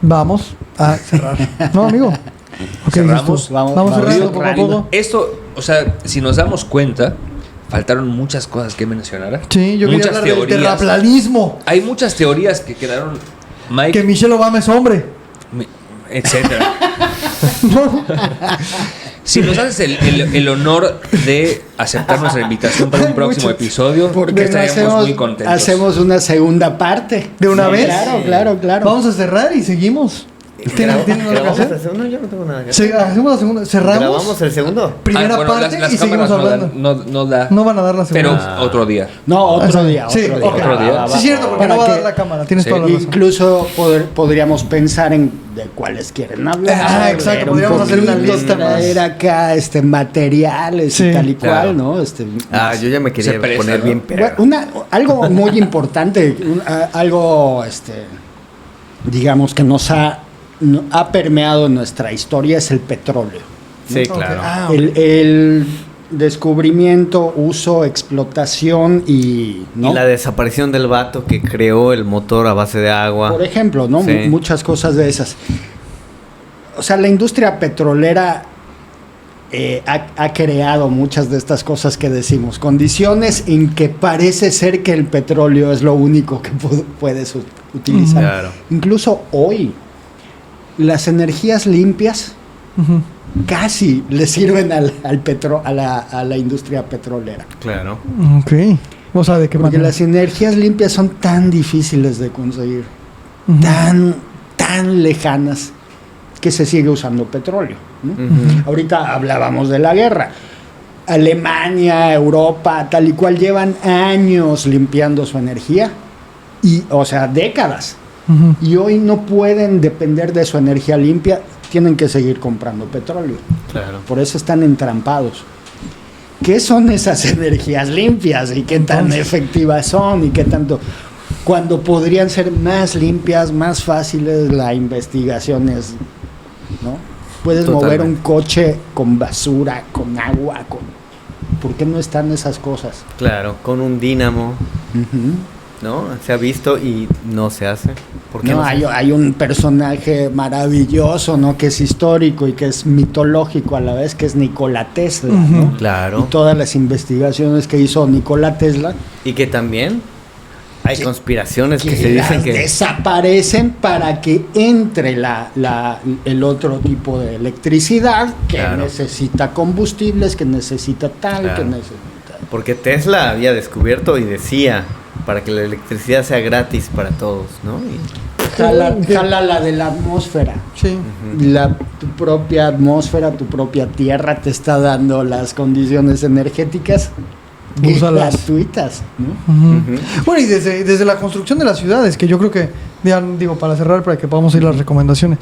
vamos a cerrar. ¿No, amigo? Ok, Cerramos. listo. Vamos Vamos cerrando poco a cerrando. poco. Esto, o sea, si nos damos cuenta, faltaron muchas cosas que mencionar. Sí, yo quería Muchas hablar del teorías. terraplanismo. Hay muchas teorías que quedaron, Mike, Que Michelle Obama es hombre. etcétera. Si nos haces el honor de aceptar nuestra invitación para un próximo Muchas. episodio, Porque estaríamos muy contentos. hacemos una segunda parte. ¿De una vez? Claro. Vamos a cerrar y seguimos. ¿Tienen algo que ¿Grabamos hacer? el segundo? Yo no tengo nada que hacer. Hacemos la segunda. Cerramos. ¿Grabamos el segundo? Primera bueno, parte las y seguimos cámaras no hablando. dan- no da. No van a dar la Pero segunda. otro día. No, otro día. Sí, otro día. ok. Otro día. Sí, es cierto, porque Para no va a dar que- la cámara. Tienes Sí. toda la razón. Incluso podríamos pensar en de cuáles quieren hablar. Ah, exacto, leer un podríamos hacer una poquito, lista más. traer acá materiales Sí. y tal y Claro. cual, ¿no? Yo ya me quería Se presta, poner ¿no? bien perro. Algo muy importante, algo digamos que ha permeado en nuestra historia es el petróleo. Sí, Ok. claro. Ah, ok. El descubrimiento, uso, explotación y, ¿no? Y la desaparición del vato que creó el motor a base de agua. Por ejemplo, ¿no? Sí. Muchas cosas de esas. O sea, la industria petrolera ha creado muchas de estas cosas que decimos. Condiciones en que parece ser que el petróleo es lo único que puedes utilizar. Claro. Incluso hoy, las energías limpias Ujú. casi le sirven a la industria petrolera. Claro. Ok. O sea, ¿de qué Porque manera? las energías limpias son tan difíciles de conseguir, Ujú. tan lejanas, que se sigue usando petróleo, ¿no? Ujú. Ahorita hablábamos de la guerra. Alemania, Europa, tal y cual, llevan años limpiando su energía, o sea, décadas. Ujú. Y hoy no pueden depender de su energía limpia, tienen que seguir comprando petróleo. Claro. Por eso están entrampados. ¿Qué son esas energías limpias y qué tan Entonces, efectivas son y qué tanto? Cuando podrían ser más limpias, más fáciles, la investigación es, ¿no? Puedes mover Totalmente. un coche con basura, con agua, ¿por qué no están esas cosas? Claro, con un dínamo, Ujú. ¿no? Se ha visto y no se hace. ¿Por qué No, se hace? hay un personaje maravilloso, ¿no? Que es histórico y que es mitológico a la vez, que es Nikola Tesla, ¿no? Ujú. Y Claro. todas las investigaciones que hizo Nikola Tesla, Y que también hay Que- conspiraciones que que se dicen las que... desaparecen para que entre el otro tipo de electricidad que Claro. necesita combustibles, que necesita tal, Claro. que necesita... Porque Tesla había descubierto y decía, para que la electricidad sea gratis para todos, ¿no? Jala la de la atmósfera. Sí. Tu propia atmósfera, tu propia tierra te está dando las condiciones energéticas Úsalas. gratuitas, ¿no? Ujú. Ujú. Bueno, y desde la construcción de las ciudades, que yo creo que, ya digo, para cerrar, para que podamos ir a las recomendaciones,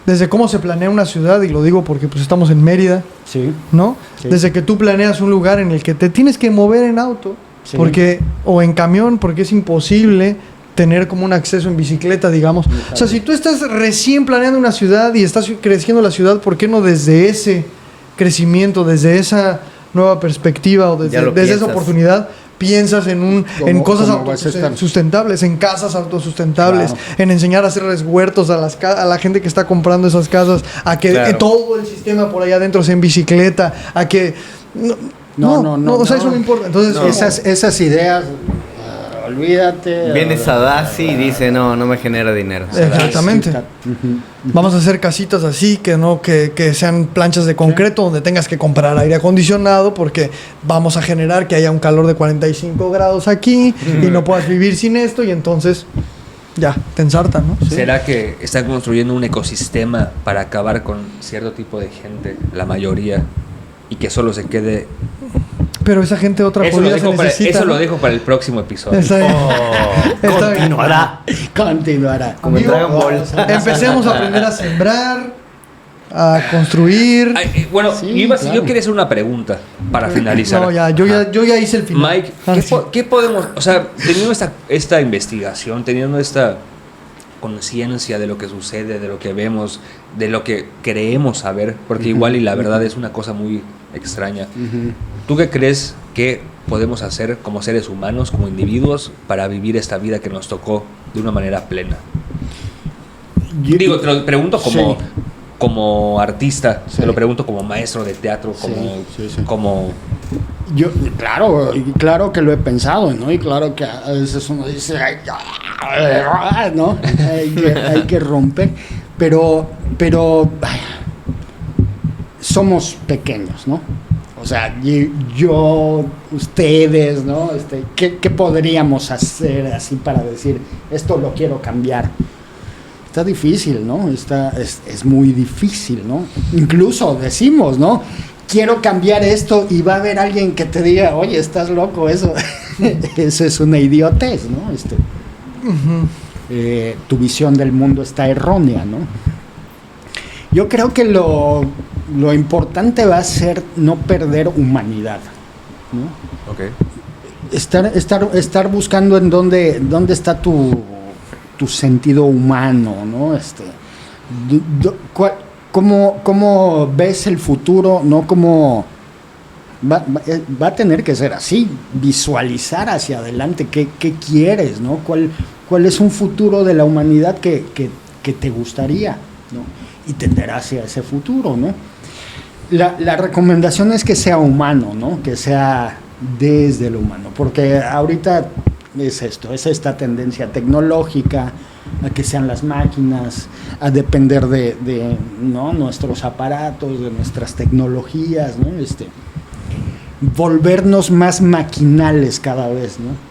desde cómo se planea una ciudad, y lo digo porque pues estamos en Mérida, Sí, ¿no? Sí. Desde que tú planeas un lugar en el que te tienes que mover en auto, Sí. porque o en camión, porque es imposible tener como un acceso en bicicleta, digamos. O sea, si tú estás recién planeando una ciudad y estás creciendo la ciudad, ¿por qué no desde ese crecimiento, desde esa nueva perspectiva o Ya lo desde esa piensas. oportunidad piensas en ¿Cómo- cosas cómo vas a estar? autosustentables, en casas autosustentables, Claro. en enseñar a hacer huertos a la gente que está comprando esas casas, a que Claro. todo el sistema por allá adentro sea en bicicleta, a que No, o sea, eso no importa. Entonces, No. como- esas ideas, olvídate. Viene Sadasi y dice, no me genera dinero. Exactamente. Ujú. vamos a hacer casitas así, que sean planchas de concreto, donde tengas que comprar aire acondicionado, porque vamos a generar que haya un calor de 45 grados aquí y no puedas vivir sin esto, y entonces ya, te ensartan, ¿no? ¿Será que están construyendo un ecosistema para acabar con cierto tipo de gente, la mayoría, y que solo se quede... Pero esa gente otra Eso, lo jodida se dejo, necesita. eso ¿no? lo dejo para el próximo episodio. Está bien. Está bien. Continuará. Como en Amigo, Dragon Ball. Empecemos a aprender a sembrar, a construir. Ay, bueno, Sí, yo claro. quería hacer una pregunta para finalizar. No, yo ya hice el final. Mike, Ah, ¿qué, sí. qué podemos, o sea, teniendo esta investigación, teniendo esta conciencia de lo que sucede, de lo que vemos, de lo que creemos saber, porque igual y la verdad es una cosa muy extraña. ¿Tú qué crees que podemos hacer como seres humanos, como individuos, para vivir esta vida que nos tocó de una manera plena? Digo, te lo pregunto como, Sí. como artista, Sí. te lo pregunto como maestro de teatro, como, Sí. como Claro que lo he pensado, ¿no? Y claro que a veces uno dice, "Ay, ¿no? Hay que romper, pero ay, somos pequeños, ¿no? O sea, yo, ustedes, ¿no? ¿Qué podríamos hacer así para decir, esto lo quiero cambiar? Está difícil, ¿no? Es muy difícil, ¿no? Incluso decimos, ¿no? Quiero cambiar esto, y va a haber alguien que te diga, oye, estás loco, eso es una idiotez, ¿no? Tu visión del mundo está errónea, ¿no? Yo creo que lo importante va a ser no perder humanidad, ¿no? Ok. Estar buscando en dónde está tu sentido humano, ¿no? ¿Cómo ves el futuro? ¿No? ¿Cómo va a tener que ser así? Visualizar hacia adelante qué quieres, ¿no? ¿Cuál es un futuro de la humanidad que te gustaría, ¿no? Y tender hacia ese futuro, ¿no? La recomendación es que sea humano, ¿no? Que sea desde lo humano, porque ahorita es esta tendencia tecnológica a que sean las máquinas, a depender de ¿no? nuestros aparatos, de nuestras tecnologías, ¿no? volvernos más maquinales cada vez, ¿no?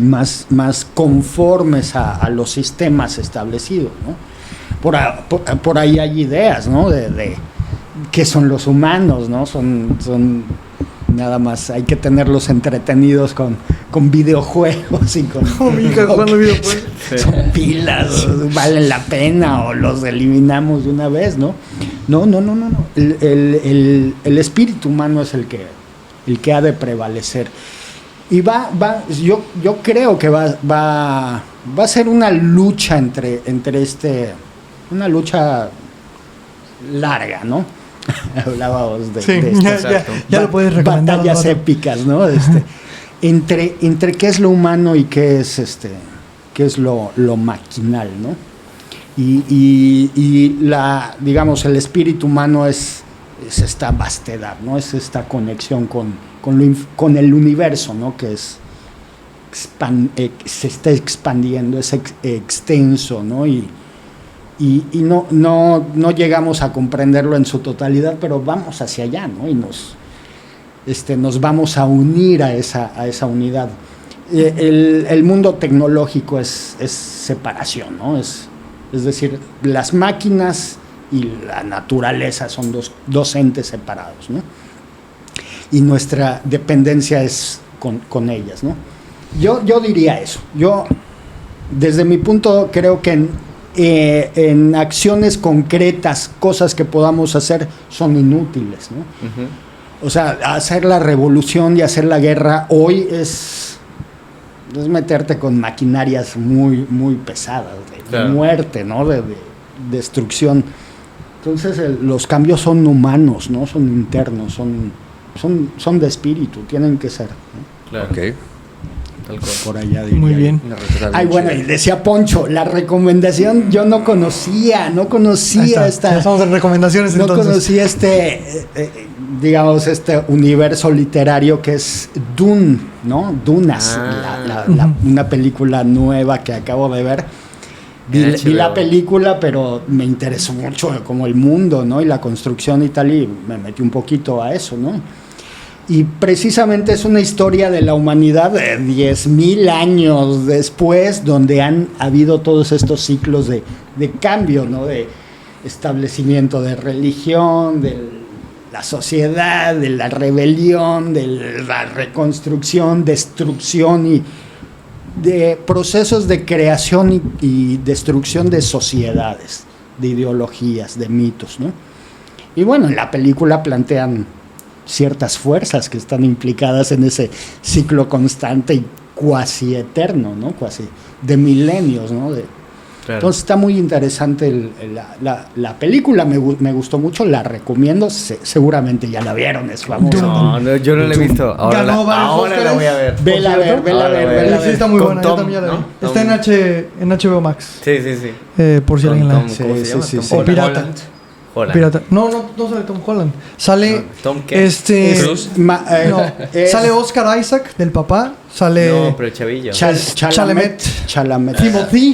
Más conformes a los sistemas establecidos, ¿no? Por ahí hay ideas, ¿no? De qué son los humanos, ¿no? Son nada más, hay que tenerlos entretenidos con videojuegos y con jugando videojuegos. son pilas, valen la pena o los eliminamos de una vez, ¿no? No. El espíritu humano es el que ha de prevalecer. Y yo creo que va a ser una lucha entre una lucha larga, ¿no? Hablábamos de Sí, esto. ya lo puedes recomendar. Batallas épicas, ¿no? Entre qué es lo humano y qué es lo maquinal, ¿no? Y digamos, el espíritu humano es esta vastedad, ¿no? Es esta conexión con el universo, ¿no? Que se está expandiendo, es extenso, ¿no? Y no llegamos a comprenderlo en su totalidad, pero vamos hacia allá, ¿no? Y nos vamos a unir a esa unidad. El mundo tecnológico es separación, ¿no? Es decir, las máquinas y la naturaleza son dos entes separados, ¿no? Y nuestra dependencia es con ellas, ¿no? Yo diría eso. Yo, desde mi punto, creo que en acciones concretas, cosas que podamos hacer son inútiles, ¿no? Uh-huh. O sea, hacer la revolución y hacer la guerra hoy es meterte con maquinarias muy, muy pesadas, de muerte, ¿no? De destrucción. Entonces los cambios son humanos, ¿no? Son internos, son de espíritu, tienen que ser, ¿no? Claro. Okay. Por allá diría. Muy bien. Ay, bueno, y decía Poncho, la recomendación yo no conocía esta. Ya estamos en recomendaciones, no entonces. conocía digamos, este universo literario que es Dune, ¿no? Dunas, una película nueva que acabo de ver. Vi la película, pero me interesó mucho como el mundo, ¿no? Y la construcción y tal, y me metí un poquito a eso, ¿no? Y precisamente es una historia de la humanidad de 10,000 años después, donde han habido todos estos ciclos de cambio, ¿no? De establecimiento de religión, de la sociedad, de la rebelión, de la reconstrucción, destrucción y de procesos de creación y destrucción de sociedades, de ideologías, de mitos, ¿no? Y bueno, en la película plantean ciertas fuerzas que están implicadas en ese ciclo constante y cuasi eterno, ¿no? Cuasi de milenios, ¿no? Claro. Entonces está muy interesante la película, me gustó mucho, la recomiendo, seguramente ya la vieron, es famosa. No, yo no la he visto, ahora la voy a ver. Vela a ver. Sí, está muy buena, Tom, yo también ya la vi. ¿no? Está en HBO Max. Sí. Por si alguien la ve. Sí. O Pirata. Pirata. No sale Tom Holland. Sale Tom Cruise. Sale Oscar Isaac del papá. Sale pero el chavillo. Chalamet. Timothée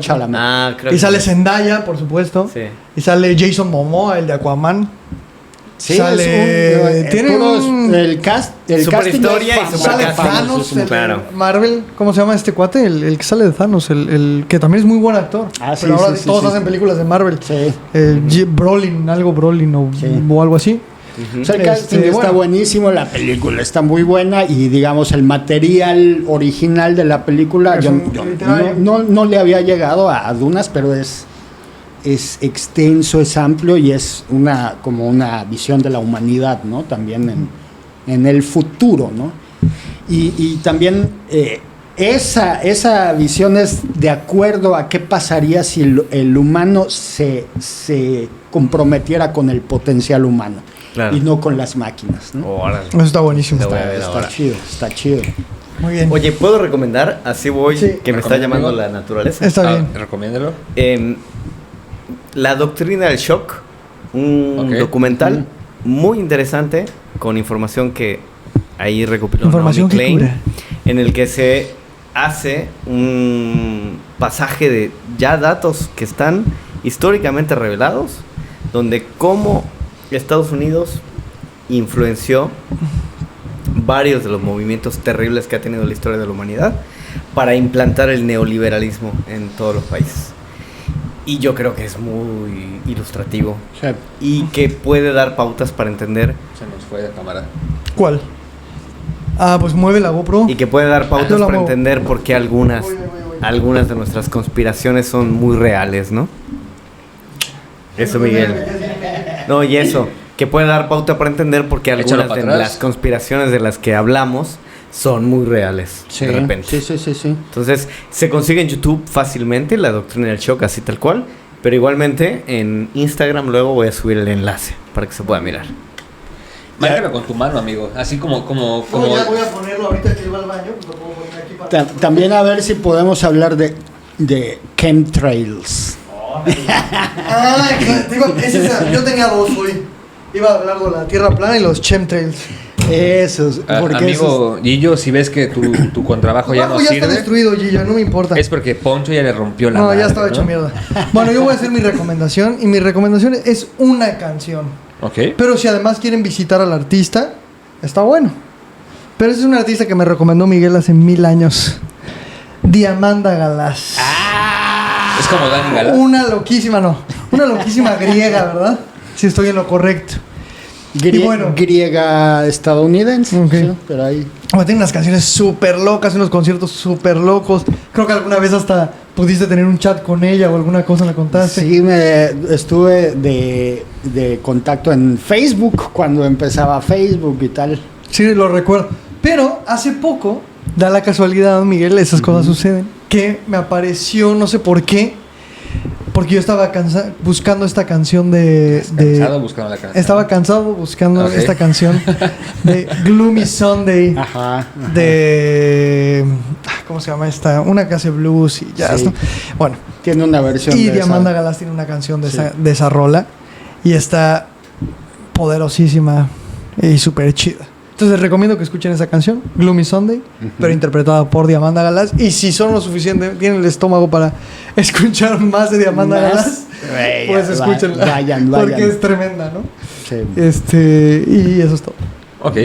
Chalamet. Ah, creo y sale Zendaya, por supuesto. Sí. Y sale Jason Momoa, el de Aquaman. Sí, tiene el cast, super historia y super sale casting. Thanos, Claro. Marvel, ¿cómo se llama este cuate? El que sale de Thanos, el que también es muy buen actor. Pero ahora todos hacen películas de Marvel. Sí. Brolin o algo así. O sea, el casting está buenísimo, la película está muy buena y digamos el material original de la película yo no le había llegado a Dunas, pero es extenso, es amplio y es como una visión de la humanidad, ¿no? También en el futuro, ¿no? Y también esa visión es de acuerdo a qué pasaría si el humano se comprometiera con el potencial humano. Claro. Y no con las máquinas, ¿no? Eso está buenísimo. Está chido. Muy bien. Oye, ¿puedo recomendar? Así voy, que me está llamando la naturaleza. Está bien. Recomiéndalo. La doctrina del shock, un documental muy interesante con información que ahí recopiló Naomi Klein, en el que se hace un pasaje de ya datos que están históricamente revelados, donde cómo Estados Unidos influenció varios de los movimientos terribles que ha tenido la historia de la humanidad para implantar el neoliberalismo en todos los países. Y yo creo que es muy ilustrativo Sí. y que puede dar pautas para entender Se nos fue la cámara. ¿Cuál? Ah, pues mueve la GoPro. y que puede dar Yo pautas la para muevo. entender por qué algunas de nuestras conspiraciones son muy reales, ¿no? Eso, Miguel. No, y eso, que puede dar pauta para entender por qué Échalo algunas para de atrás. las conspiraciones de las que hablamos son muy reales, Sí, de repente. sí. Entonces, se consigue en YouTube fácilmente, la doctrina del shock, así tal cual. Pero igualmente, en Instagram luego voy a subir el enlace para que se pueda mirar. Márcalo con tu mano, amigo. Así como... No, ya voy a ponerlo ahorita que iba al baño, pues lo puedo poner aquí para... También a ver si podemos hablar de chemtrails. Ah, digo, es esa. Yo tenía dos hoy. Iba a hablar de la tierra plana y los chemtrails. Esos, porque amigo Gillo, si ves que tu contrabajo ya no ya está sirve, destruido, Gillo, no me importa. es porque Poncho ya le rompió la No, madre, ya estaba ¿no? hecho mierda. Bueno, yo voy a hacer mi recomendación. Y mi recomendación es una canción. Ok. Pero si además quieren visitar al artista, está bueno. Pero ese es un artista que me recomendó Miguel hace 1000 años. Diamanda Galás. Es como Dani Galán. Una loquísima griega, ¿verdad? Si estoy en lo correcto. Y bueno. griega estadounidense, Ok. sí, pero ahí Bueno, tiene unas canciones súper locas, unos conciertos súper locos. Creo que alguna vez hasta pudiste tener un chat con ella o alguna cosa la contaste. sí estuve de contacto en Facebook cuando empezaba Facebook y tal. Sí, lo recuerdo. Pero hace poco, da la casualidad, Miguel, esas cosas suceden, que me apareció, no sé por qué, porque yo estaba buscando esta canción Cansado buscando la canción. Estaba cansado buscando Ok. esta canción de Gloomy Sunday. Ajá. De... ¿Cómo se llama esta? Una que hace blues y jazz, Sí. ¿no? Bueno, Tiene una versión y de Diamanda esa. Galás tiene una canción de, Sí. de esa rola y está poderosísima y súper chida. Entonces les recomiendo que escuchen esa canción, Gloomy Sunday, pero interpretada por Diamanda Galás. Y si son lo suficiente, tienen el estómago para escuchar más de Diamanda Más. Galás, pues Va- escúchenla. vayan. Porque es tremenda, ¿no? Sí. Y eso es todo. Ok.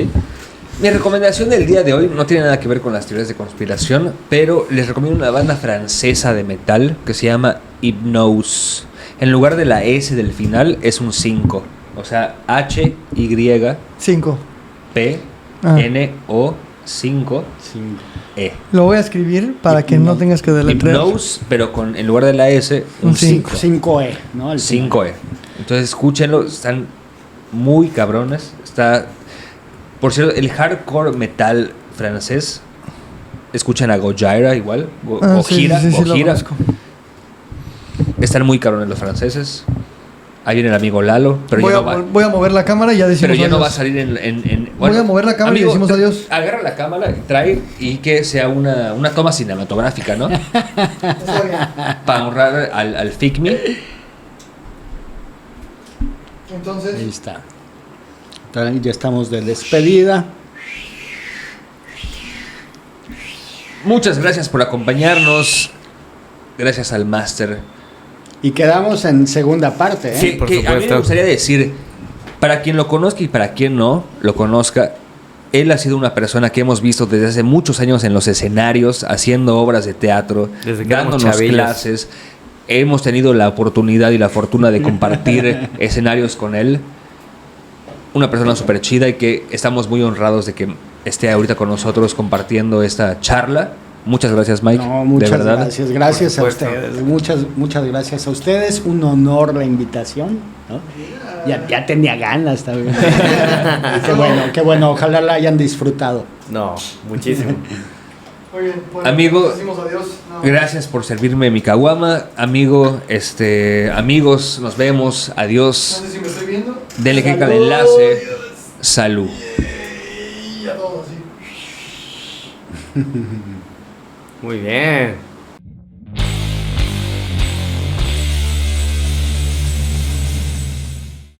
Mi recomendación del día de hoy no tiene nada que ver con las teorías de conspiración, pero les recomiendo una banda francesa de metal que se llama Hypnose. En lugar de la S del final es un 5. O sea, H-Y-P-N-O 5. 5 E. Lo voy a escribir para que no tengas que deletrear. Hypnose, pero con en lugar de la S, un Un 5. 5E, ¿no? Al final. 5E. Entonces escúchenlo, están muy cabrones. Está, por cierto, el hardcore metal francés. Escuchan a Gojira igual, Gojira, sí, lo Gojira. conozco. Están muy cabrones los franceses. Ahí viene el amigo Lalo, pero Voy ya a, no va. voy a mover la cámara y ya decimos Pero ya no adiós. va a salir en Voy a mover la cámara y decimos adiós. Agarra la cámara, trae y que sea una toma cinematográfica, ¿no? Está bien. Para honrar al Figme. Entonces, Ahí está. Ya estamos de despedida. Muchas gracias por acompañarnos. Gracias al máster. Y quedamos en segunda parte, ¿eh? Que, por que a mí me supuesto. gustaría decir, para quien lo conozca y para quien no lo conozca, él ha sido una persona que hemos visto desde hace muchos años en los escenarios, haciendo obras de teatro, Desde que éramos dándonos chavillos. clases. Hemos tenido la oportunidad y la fortuna de compartir escenarios con él. Una persona súper chida y que estamos muy honrados de que esté ahorita con nosotros compartiendo esta charla. Muchas gracias, Mike. No, muchas de verdad. gracias. Gracias a Por supuesto. ustedes. Muchas gracias a ustedes. Un honor la invitación, ¿no? Ya tenía ganas también. Qué bueno. Ojalá la hayan disfrutado. No, muchísimo. muy bien. Pues, Amigo, decimos adiós. No. Gracias por servirme mi caguama. Amigo, amigos, nos vemos. No Adiós. sé si me estoy viendo. Denle clic al enlace. Salud. Y a todos así. Muy bien.